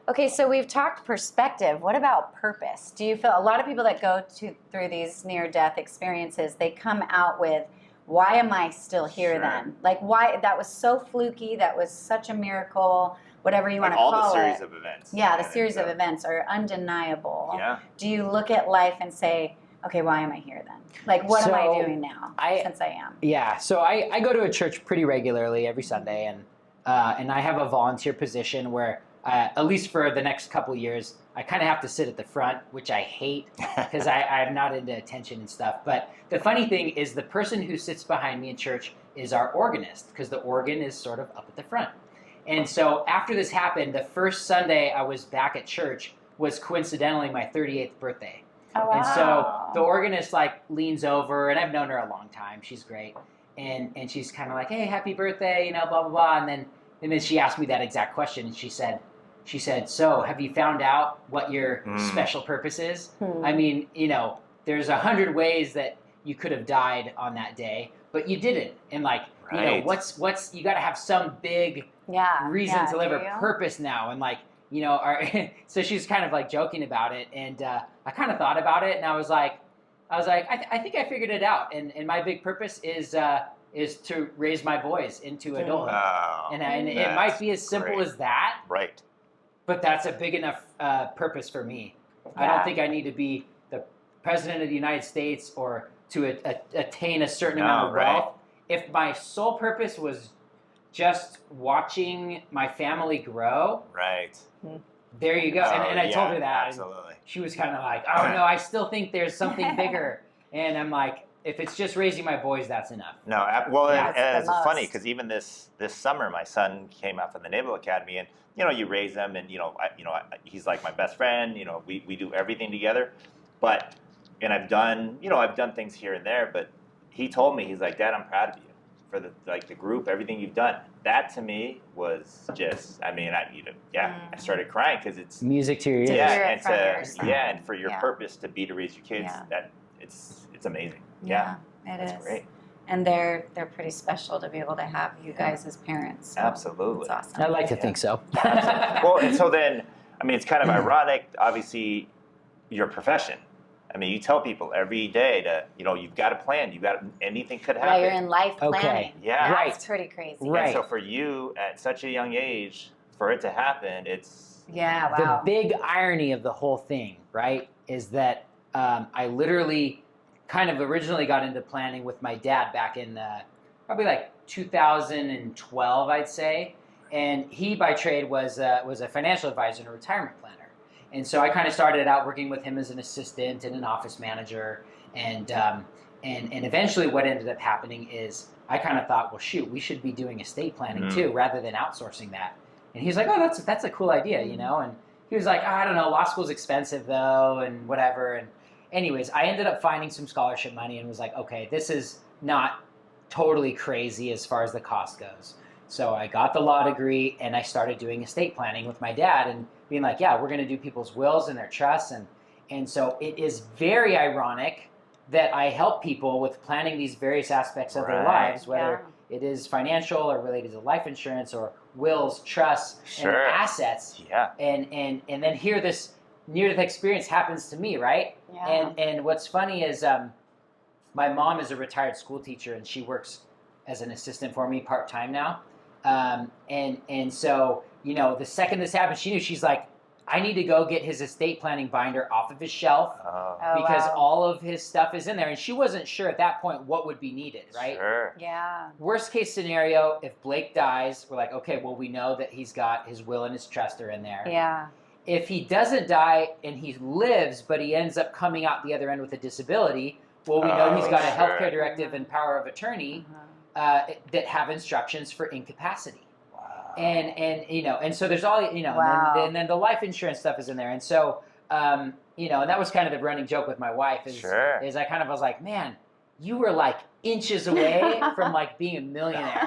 Okay, so we've talked perspective. What about purpose? Do you feel a lot of people that go through these near-death experiences, they come out with, why am I still here then? Why? That was so fluky. That was such a miracle. Whatever you want to call it.
All the series of events.
Yeah, the series of events are undeniable. Do you look at life and say, okay, why am I here then? What am I doing now since I am?
Yeah, so I go to a church pretty regularly every Sunday, and I have a volunteer position where, at least for the next couple years, I kind of have to sit at the front, which I hate because I'm not into attention and stuff. But the funny thing is the person who sits behind me in church is our organist, because the organ is sort of up at the front. And so after this happened, the first Sunday I was back at church was coincidentally my 38th birthday.
Oh, wow.
And so the organist leans over, and I've known her a long time. She's great. And she's kind of like, hey, happy birthday, blah, blah, blah. And then she asked me that exact question, and she said, so have you found out what your special purpose is? I mean, there's 100 ways that you could have died on that day, but you didn't. And what's you got to have some big reason to live, a purpose now. And so she's kind of joking about it. And I kind of thought about it, and I was like, I think I figured it out. And my big purpose is to raise my boys into adulthood. And it might be as simple as that.
Right.
But that's a big enough purpose for me. I don't think I need to be the president of the United States or to attain a certain amount of wealth. If my sole purpose was just watching my family grow, there you go. And I told her that.
Absolutely.
She was kind of like, oh no, I still think there's something bigger. And I'm like, if it's just raising my boys, that's enough.
No, well, and it's funny because even this summer, my son came out from the Naval Academy, and you raise them, and he's like my best friend. We do everything together, and I've done things here and there. But he told me, he's like, Dad, I'm proud of you for the group, everything you've done. That to me was just, I mean, I started crying because it's
music to your ears.
And for your purpose to be to raise your kids, that it's amazing.
It
That's
is
great.
And they're pretty special to be able to have you guys as parents. So
Absolutely.
It's awesome.
I like to think so.
Well, and so then, I mean, it's kind of ironic, obviously, your profession. I mean, you tell people every day that, you've got a plan. Anything could happen.
Yeah, you're in life planning.
Okay.
Yeah.
That's pretty crazy.
Right.
And so for you, at such a young age, for it to happen, it's...
Yeah, wow.
The big irony of the whole thing, right, is that I literally kind of originally got into planning with my dad back in probably like 2012, I'd say. And he, by trade, was a financial advisor and a retirement planner. And so I kind of started out working with him as an assistant and an office manager. And eventually what ended up happening is I kind of thought, well, shoot, we should be doing estate planning too, rather than outsourcing that. And he's like, oh, that's a cool idea, And he was like, I don't know, law school's expensive though, and whatever. And anyways, I ended up finding some scholarship money and was like, okay, this is not totally crazy as far as the cost goes. So I got the law degree and I started doing estate planning with my dad and being like, yeah, we're going to do people's wills and their trusts. And so it is very ironic that I help people with planning these various aspects of their lives, whether it is financial or related to life insurance or wills, trusts, and assets.
Yeah.
And then here this near-death experience happens to me, right?
Yeah.
And what's funny is my mom is a retired school teacher and she works as an assistant for me part-time now. And so, the second this happened, she's like, I need to go get his estate planning binder off of his shelf because all of his stuff is in there. And she wasn't sure at that point what would be needed, right?
Sure.
Yeah.
Worst case scenario, if Blake dies, we're like, okay, well, we know that he's got his will and his trust are in there.
Yeah.
If he doesn't die and he lives, but he ends up coming out the other end with a disability, well, we know he's got a healthcare directive and power of attorney that have instructions for incapacity. And so there's all, and then the life insurance stuff is in there. And so, and that was kind of the running joke with my wife is I kind of was like, man, you were like inches away from like being a millionaire,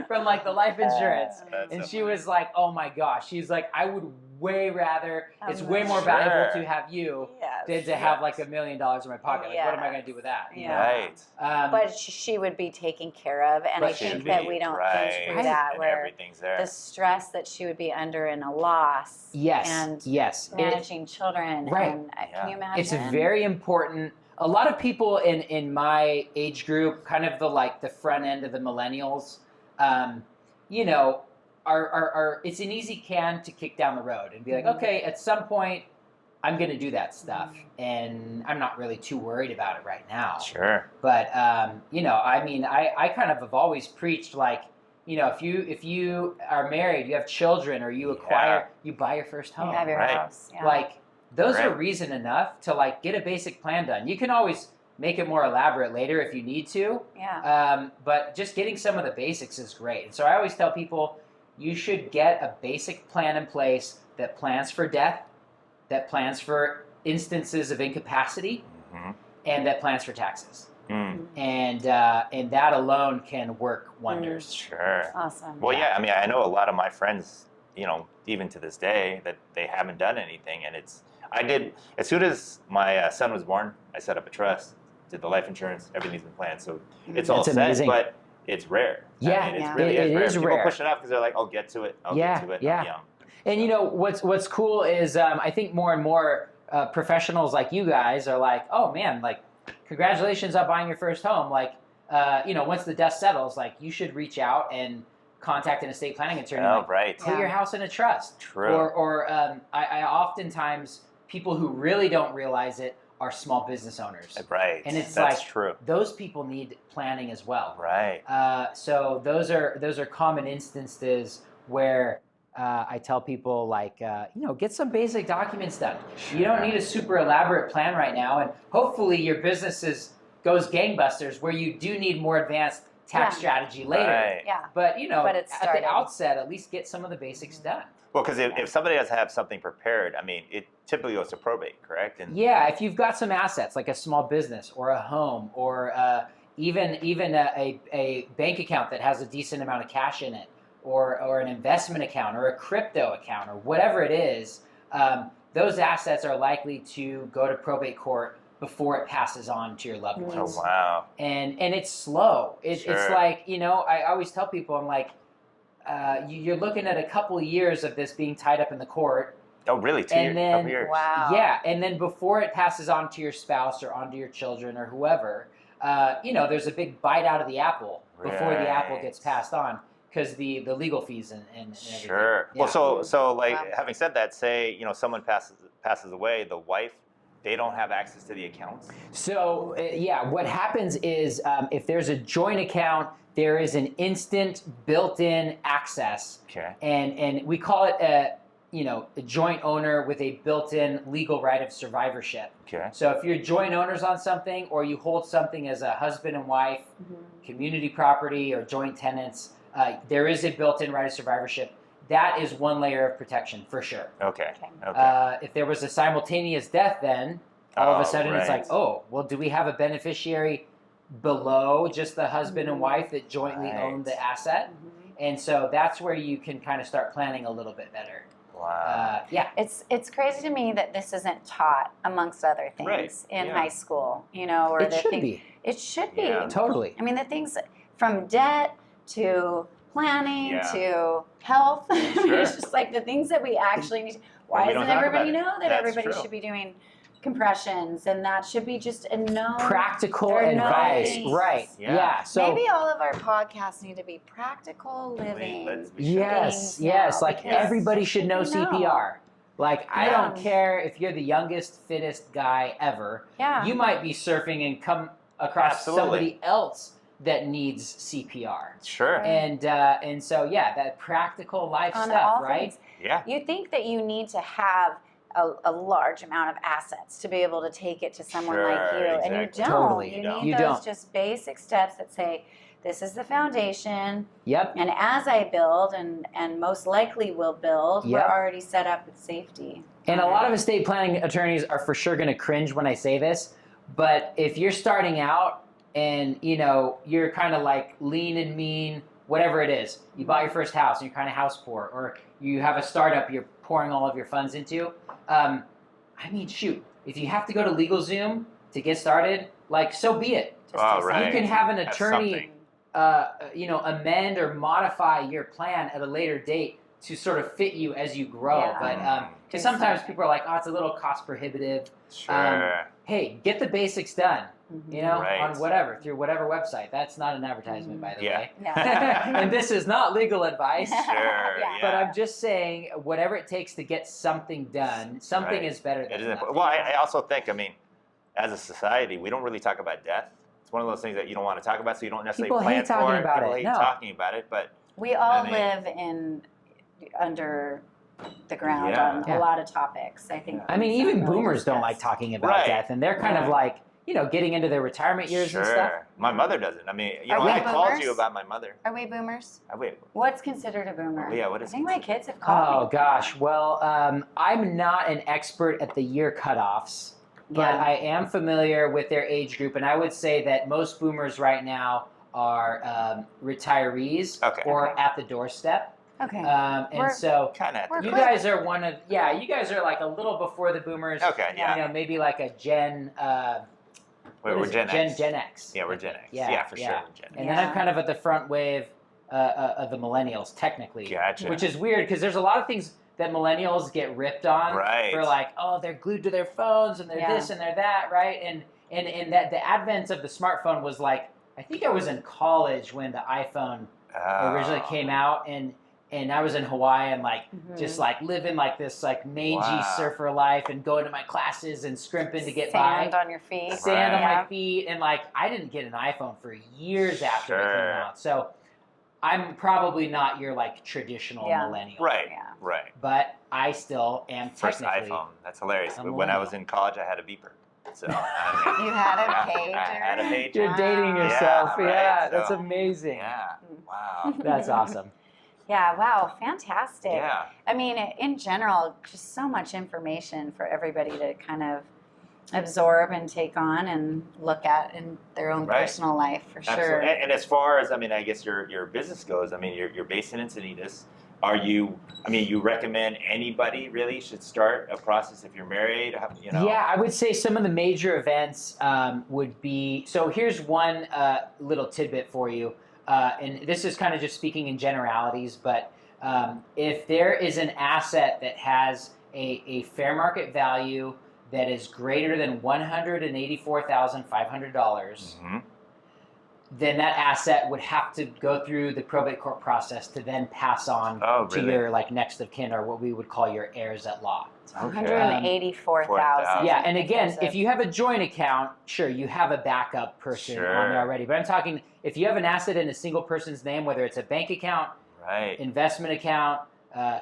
from like the life insurance. And she was like, oh my gosh. She's like, I would way rather, it's way more valuable to have you than to have like $1 million in my pocket. Like, what am I going to do with that?
Yeah.
Right.
But she would be taken care of. And I think that we don't think through that, where
everything's there.
the stress that she would be under in a loss. And managing children. And can you imagine?
It's very important. A lot of people in my age group, kind of the front end of the millennials, are it's an easy can to kick down the road and be like, okay, at some point I'm going to do that stuff, and I'm not really too worried about it right now.
Sure.
But I kind of have always preached like, if you are married, you have children, or you you buy your first home.
You have your house. Yeah.
Like, those are reason enough to like get a basic plan done. You can always make it more elaborate later if you need to.
Yeah.
But just getting some of the basics is great. And so I always tell people you should get a basic plan in place that plans for death, that plans for instances of incapacity, and that plans for taxes. And that alone can work wonders.
Sure.
Awesome.
Well, yeah. I mean, I know a lot of my friends, even to this day, that they haven't done anything, and I did, as soon as my son was born, I set up a trust, did the life insurance, everything's been planned. So it's all set,
amazing.
But it's rare.
Yeah,
I mean, it really is rare.
Is
People
rare.
push it off because they're like, I'll get to it. I'll get to it.
Yeah.
I'm young.
And what's cool is I think more and more professionals like you guys are like, oh man, like congratulations on buying your first home. Like, once the dust settles, like you should reach out and contact an estate planning attorney.
Oh, right.
Put your house in a trust.
True.
Or I oftentimes, people who really don't realize it are small business owners.
Right.
And it's
That's
like,
true.
Those people need planning as well.
Right.
So those are common instances where I tell people like, get some basic documents done.
Sure.
You don't need a super elaborate plan right now. And hopefully your business goes gangbusters where you do need more advanced tax strategy later.
Right.
Yeah.
But,
But it's
at the outset, at least get some of the basics done.
Well, because if somebody doesn't have something prepared, I mean, it typically goes to probate, correct? And
yeah, if you've got some assets like a small business or a home or even a bank account that has a decent amount of cash in it, or an investment account, or a crypto account, or whatever it is, those assets are likely to go to probate court before it passes on to your loved ones.
Oh, wow.
And it's slow. It's like, I always tell people, I'm like, you're looking at a couple of years of this being tied up in the court.
Oh, really? Couple years?
Wow.
Yeah, and then before it passes on to your spouse or onto your children or whoever, there's a big bite out of the apple before the apple gets passed on, because the legal fees and everything.
Sure.
Yeah.
Well, so like, having said that, say, someone passes away, the wife, they don't have access to the accounts?
So, what happens is, if there's a joint account, there is an instant built-in access.
Okay.
And we call it a joint owner with a built-in legal right of survivorship.
Okay.
So if you're joint owners on something, or you hold something as a husband and wife, community property, or joint tenants, there is a built-in right of survivorship. That is one layer of protection for sure.
Okay.
If there was a simultaneous death, then all of a sudden it's
right.
like, oh, well, do we have a beneficiary below just the husband and wife that jointly own the asset? And so that's where you can kind of start planning a little bit better.
Wow.
It's crazy to me that this isn't taught amongst other things in high school, or
it should be.
It should be.
Yeah.
Totally.
I mean, the things from debt to planning to health. I mean, it's just like the things that we actually need. Why doesn't everybody know that everybody should be doing compressions, and that should be just a known
practical advice, right? Yeah. So
maybe all of our podcasts need to be practical living.
Yes. Like everybody should know CPR. Like I don't care if you're the youngest, fittest guy ever.
Yeah.
You might be surfing and come across somebody else that needs CPR.
Sure.
And so that practical life
On
stuff,
all
right?
things.
Yeah.
You think that you need to have a large amount of assets to be able to take it to someone like you, and you don't.
Totally.
You need those just basic steps that say, this is the foundation.
Yep.
And as I build, and most likely will build, we're already set up with safety.
And a lot of estate planning attorneys are for sure going to cringe when I say this, but if you're starting out and you're kind of like lean and mean, whatever it is, you bought your first house and you're kind of house poor, or you have a startup you're pouring all of your funds into, shoot, if you have to go to LegalZoom to get started, like, so be it. You can have an attorney amend or modify your plan at a later date to sort of fit you as you grow. But because sometimes people are like, oh, it's a little cost prohibitive.
Sure.
Hey, get the basics done. On through whatever website. That's not an advertisement, by the way. And this is not legal advice.
Sure.
But I'm just saying, whatever it takes to get something done, something is better than nothing.
Well, I also think, as a society, we don't really talk about death. It's one of those things that you don't want to talk about, so you don't necessarily plan for it. People hate talking about it, but
we all live under the ground on a lot of topics. I think.
Even boomers don't like talking about death, and they're kind of like, getting into their retirement years and stuff.
My mother doesn't. I called you about my mother.
Are we boomers?
Wait.
What's considered a boomer?
Yeah, what is
I think my kids have called me.
Oh, gosh. Well, I'm not an expert at the year cutoffs, but I am familiar with their age group, and I would say that most boomers right now are retirees or at the doorstep.
Okay.
And so
you
guys are you guys are like a little before the boomers.
Okay,
maybe like a Gen...
we're Gen X.
Gen X.
Yeah, we're Gen X. Yeah, for sure. Gen X.
And then I'm kind of at the front wave of the millennials, technically.
Gotcha.
Which is weird, because there's a lot of things that millennials get ripped on.
Right.
For like, oh, they're glued to their phones, and they're this and they're that, right? And that the advent of the smartphone was like, I think I was in college when the iPhone originally came out, and I was in Hawaii and just like living like this like mangy surfer life and going to my classes and scrimping to get by.
Sand on your feet.
Sand on my feet. And like I didn't get an iPhone for years after it came out. So I'm probably not your like traditional millennial.
Right. Yeah. Right.
But I still am
first
technically.
iPhone. That's hilarious. When I was in college, I had a beeper. So
you had a pager.
I had a pager.
You're dating yourself. That's
so,
amazing.
Yeah. Wow.
That's awesome.
Yeah, wow, fantastic.
Yeah.
In general, just so much information for everybody to kind of absorb and take on and look at in their own personal life for sure.
And as far as, I mean, I guess your business goes, I mean, you're based in Encinitas. You recommend anybody really should start a process if you're married, you know?
Yeah, I would say some of the major events would be, so here's one little tidbit for you. And this is kind of just speaking in generalities, but if there is an asset that has a fair market value that is greater than $184,500, then that asset would have to go through the probate court process to then pass on to your next of kin, or what we would call your heirs at law.
$184,000.
Yeah, and again, if you have a joint account, sure, you have a backup person on there already. But I'm talking, if you have an asset in a single person's name, whether it's a bank account, investment account,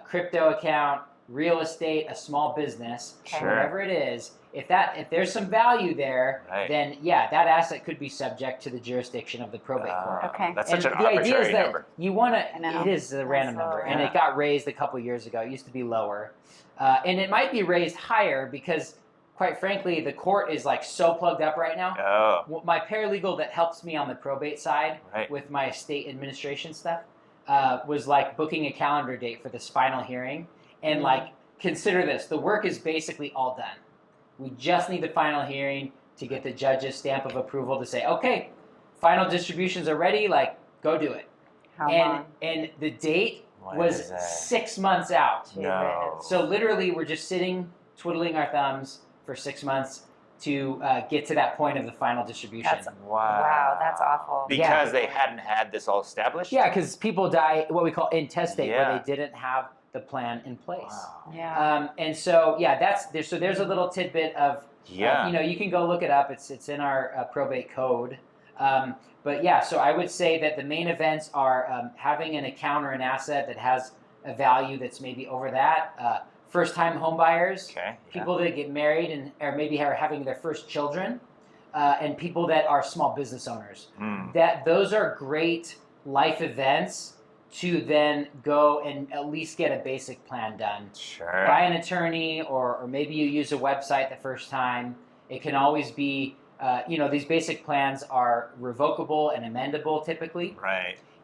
crypto account, real estate, a small business, whatever it is, if there's some value there, then that asset could be subject to the jurisdiction of the probate court.
That's such an arbitrary number.
You want to, it is a random number, and it got raised a couple years ago. It used to be lower. And it might be raised higher because, quite frankly, the court is so plugged up right now. My paralegal that helps me on the probate side with my estate administration stuff was booking a calendar date for this final hearing. And consider this, the work is basically all done. We just need the final hearing to get the judge's stamp of approval to say, okay, final distributions are ready, go do it.
How long?
And the date was 6 months out.
No.
So literally we're just sitting, twiddling our thumbs for 6 months to get to that point of the final distribution.
Wow, that's awful.
Because they hadn't had this all established?
Yeah, because people die, what we call intestate, where they didn't have the plan in place. And so there's a little tidbit of you can go look it up. It's in our probate code. So I would say that the main events are having an account or an asset that has a value that's maybe over that. First-time home buyers, people that get married or maybe are having their first children, and people that are small business owners. Those are great life events to then go and at least get a basic plan done. By an attorney, or maybe you use a website the first time. It can always be, these basic plans are revocable and amendable typically.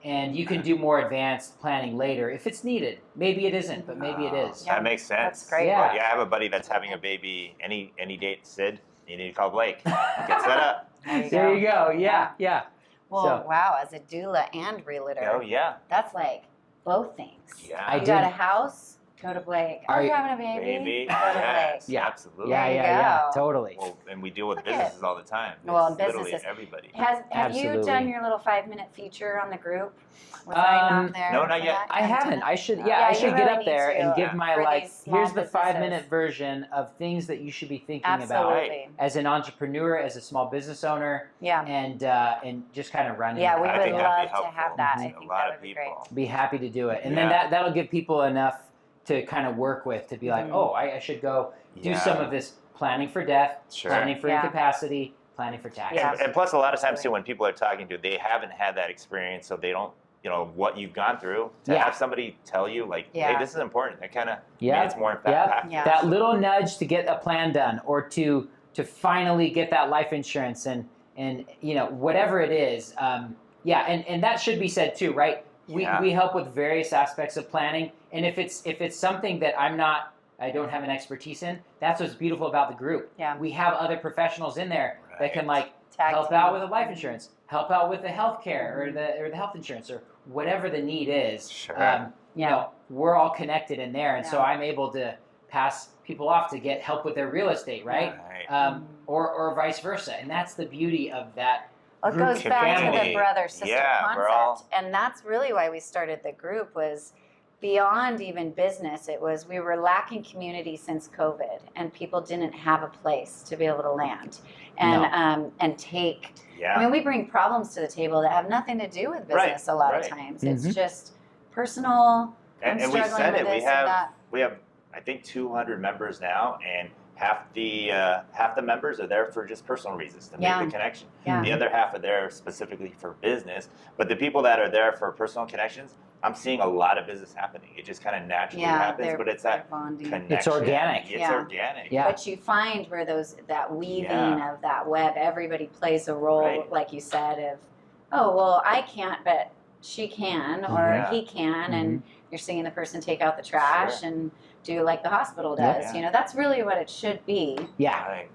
And you can do more advanced planning later if it's needed. Maybe it isn't, but maybe it is.
That makes sense.
That's great.
I have a buddy that's having a baby any date, Sid. You need to call Blake. Get set up.
There you go. Yeah.
Well, wow, as a doula and realtor. That's both things. You got a house, go to Blake. Are you having a baby? Go to Blake.
Yeah,
absolutely.
Yeah, totally.
Well, and we deal with businesses all the time.
Well,
literally
businesses.
Everybody.
Have you done your little 5-minute feature on the group? Was I not there?
No, not yet.
I haven't. I should. I should
really
get up there and give my here's the
businesses.
5-minute version of things that you should be thinking about as an entrepreneur, as a small business owner. And just kind of running.
Yeah, we would love to have that. I think that would be great.
Be happy to do it, and then that'll give people enough to kind of work with to be like, I should go do some of this planning for death, planning for incapacity, planning for taxes.
And plus, a lot of times too, when people are talking to, they haven't had that experience, so they don't, what you've gone through. To have somebody tell you, hey, this is important. That kind of means more impactful.
That little nudge to get a plan done, or to finally get that life insurance, and whatever it is. And that should be said too, right? We help with various aspects of planning, and if it's something that I don't have an expertise in, that's what's beautiful about the group. We have other professionals in there that can help out with the life insurance, help out with the health care or the health insurance, or whatever the need is. We're all connected in there, and so I'm able to pass people off to get help with their real estate, right? Or vice versa, and that's the beauty of that.
It goes back to the brother-sister concept, and that's really why we started the group. Was beyond even business. It was we were lacking community since COVID, and people didn't have a place to be able to land and take. I mean, we bring problems to the table that have nothing to do with business a lot of times. It's just personal.
And we said it. We have I think 200 members now, and half the members are there for just personal reasons to make the connection. The other half are there specifically for business. But the people that are there for personal connections I'm seeing a lot of business happening. It just kind of naturally happens, but it's that
bonding.
connection.
It's organic.
It's organic.
Yeah.
But you find where that weaving of that web, everybody plays a role, like you said, of, oh, well, I can't, but she can, or he can, and you're seeing the person take out the trash and do like the hospital does. You know, that's really what it should be.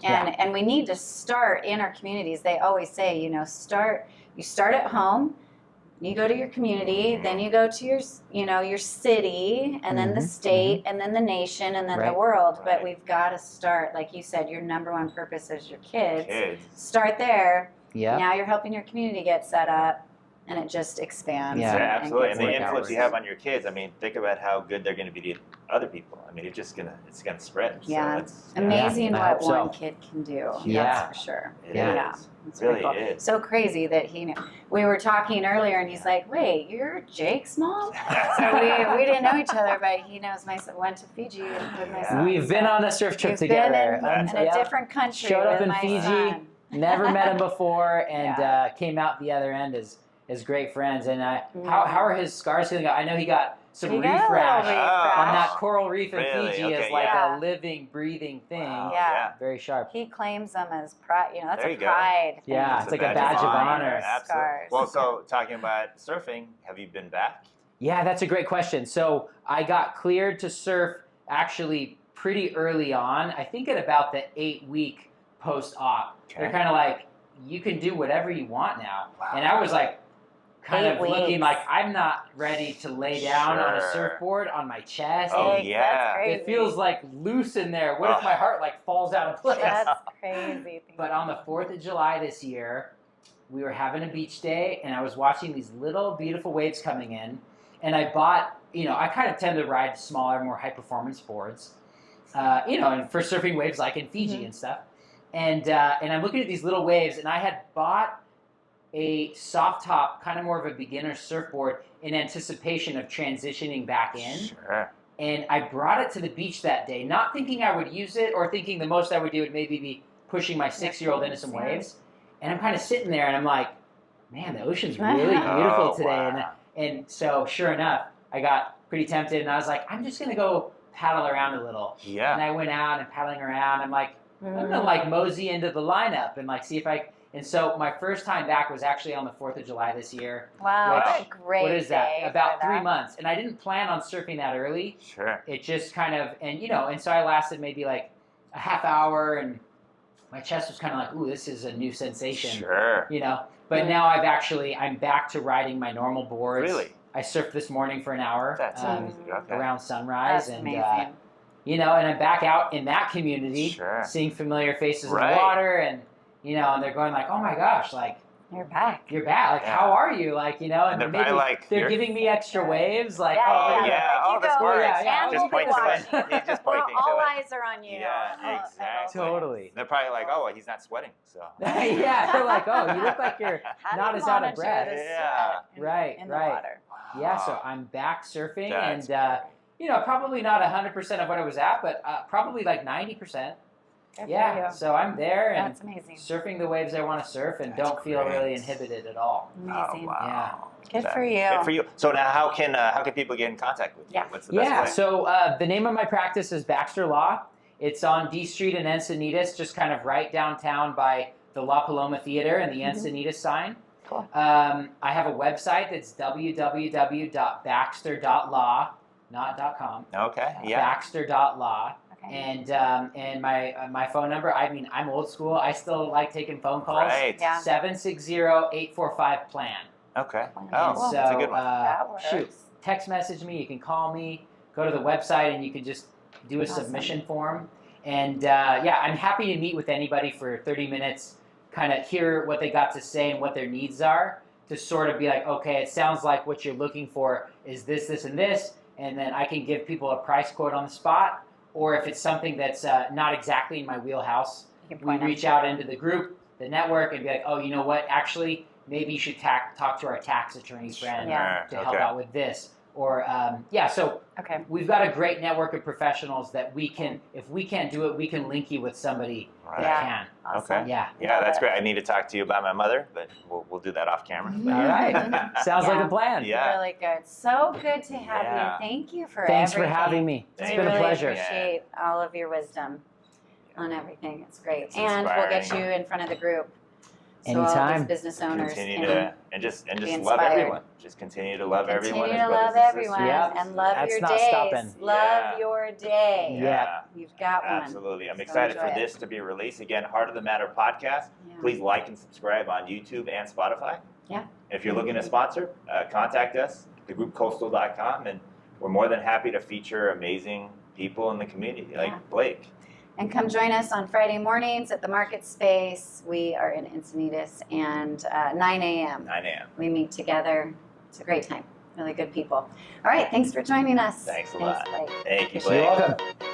And we need to start in our communities. They always say, you know, you start at home, you go to your community, then you go to your, you know, your city, and then the state, and then the nation, and then the world. But we've got to start, like you said, your number one purpose is your kids. Start there. Now you're helping your community get set up, and it just expands.
Absolutely. And the influence you have on your kids, I mean, think about how good they're going to be to other people. I mean, it's going to spread.
Yeah.
So it's
amazing what one kid can do. That's for sure.
It is.
It's
really
cool.
is.
So crazy that he knew. We were talking earlier, and he's like, "Wait, you're Jake's mom?" So we didn't know each other, but he knows my son. Went to Fiji with my son.
We've been on a surf trip
We've
together.
been in a different country.
Showed up
with
in
my
Fiji.
son.
Never met him before, and came out the other end as great friends. And how are his scars healing? I know he got some reef rash on that coral reef in Fiji as like a living, breathing thing.
Wow.
Very sharp.
He claims them as pride. You know, that's
There
a
you go.
pride thing.
Yeah, it's like a badge of honor.
Absolutely. Well, so talking about surfing, have you been back?
Yeah, that's a great question. So I got cleared to surf actually pretty early on. I think at about the 8-week post-op. They're kind of like, you can do whatever you want now. And I was like, kind of looking like I'm not ready to lay down on a surfboard on my chest.
That's crazy.
It feels like loose in there. What if my heart like falls out of place?
That's crazy.
But on the 4th of July this year, we were having a beach day, and I was watching these little beautiful waves coming in, and I bought, you know, I kind of tend to ride smaller, more high-performance boards, you know, and for surfing waves like in Fiji and stuff. And I'm looking at these little waves, and I had bought a soft top, kind of more of a beginner surfboard in anticipation of transitioning back in. And I brought it to the beach that day, not thinking I would use it or thinking the most I would do would maybe be pushing my 6-year-old into some waves. And I'm kind of sitting there, and I'm like, man, the ocean's really beautiful today. And so sure enough, I got pretty tempted, and I was like, I'm just going to go paddle around a little. And I went out and paddling around. I'm like, I'm going to like mosey into the lineup and like see if I... And so my first time back was actually on the 4th of July this year.
Wow, what a great
What is that?
day
About 3 months. And I didn't plan on surfing that early. It just kind of, and you know, and so I lasted maybe like a half hour, and my chest was kind of like, ooh, this is a new sensation. You know, but now I'm back to riding my normal boards. I surfed this morning for an hour around sunrise.
That's amazing.
You know, and I'm back out in that community, seeing familiar faces in the water, and you know, and they're going like, "Oh my gosh, like
you're back.
Like, how are you? Like, you know?" And
they're
maybe
like,
they're giving me extra waves, like,
this works.
Just point
just pointing to
all
it.
eyes are on you.
Yeah, exactly.
Totally.
They're probably like, "Oh, he's not sweating." So.
Yeah, they're like, "Oh, you look like you're not as out of breath."
In the water.
Yeah, so I'm back surfing, and you know, probably not 100% of what I was at, but probably like 90%. So I'm there and surfing the waves I want to surf, and don't feel really inhibited at all.
Amazing.
Wow.
Good for you.
Good for you. So now, how can people get in contact with you? What's the best way?
So the name of my practice is Baxter Law. It's on D Street in Encinitas, just kind of right downtown by the La Paloma Theater and the Encinitas sign.
Cool.
I have a website that's www.baxter.law, not .com. Baxter.law. And my phone number, I mean, I'm old school. I still like taking phone calls. 760-845-PLAN.
Oh, that's a good one.
Shoot, text message me. You can call me. Go to the website, and you can just do a submission form. And I'm happy to meet with anybody for 30 minutes, kind of hear what they got to say and what their needs are, to sort of be like, okay, it sounds like what you're looking for is this, this, and this. And then I can give people a price quote on the spot. Or if it's something that's not exactly in my wheelhouse, we reach out into the group, the network, and be like, oh, you know what? Actually, maybe you should talk to our tax attorney friend to help out with this. Or so
Okay.
we've got a great network of professionals that we can, if we can't do it, we can link you with somebody that can.
Awesome.
Okay.
Yeah.
Yeah, that's great. I need to talk to you about my mother, but we'll do that off camera. But
All right. Sounds like a plan.
Yeah.
Really good. So good to have
Yeah.
you. Thank you for
Thanks for
everything.
having me. It's
We
been a
really
pleasure.
appreciate all of your wisdom on everything. It's great.
It's
and we'll get you
inspiring.
in front of the group. So all
Anytime.
these business owners
Continue
can
to just
be
love
inspired.
everyone. Just continue to love everyone.
continue
as
to love
brothers and
everyone
sisters.
Yep.
and love
That's
your
not
days.
stopping.
Love your day.
Yeah.
You've got one.
Absolutely. I'm
So
excited for
enjoy it.
this to be released. Again, Heart of the Matter podcast.
Yeah.
Please like and subscribe on YouTube and Spotify.
Yeah.
If you're looking to sponsor, contact us, thegroupcoastal.com, and we're more than happy to feature amazing people in the community like
Yeah.
Blake.
And come join us on Friday mornings at the Market Space. We are in Encinitas, and 9 a.m.
9 a.m.
we meet together. It's a great time. Really good people. All right, thanks for joining us.
Thanks a lot.
Blake.
Thank you,
Appreciate
Blake.
You're welcome.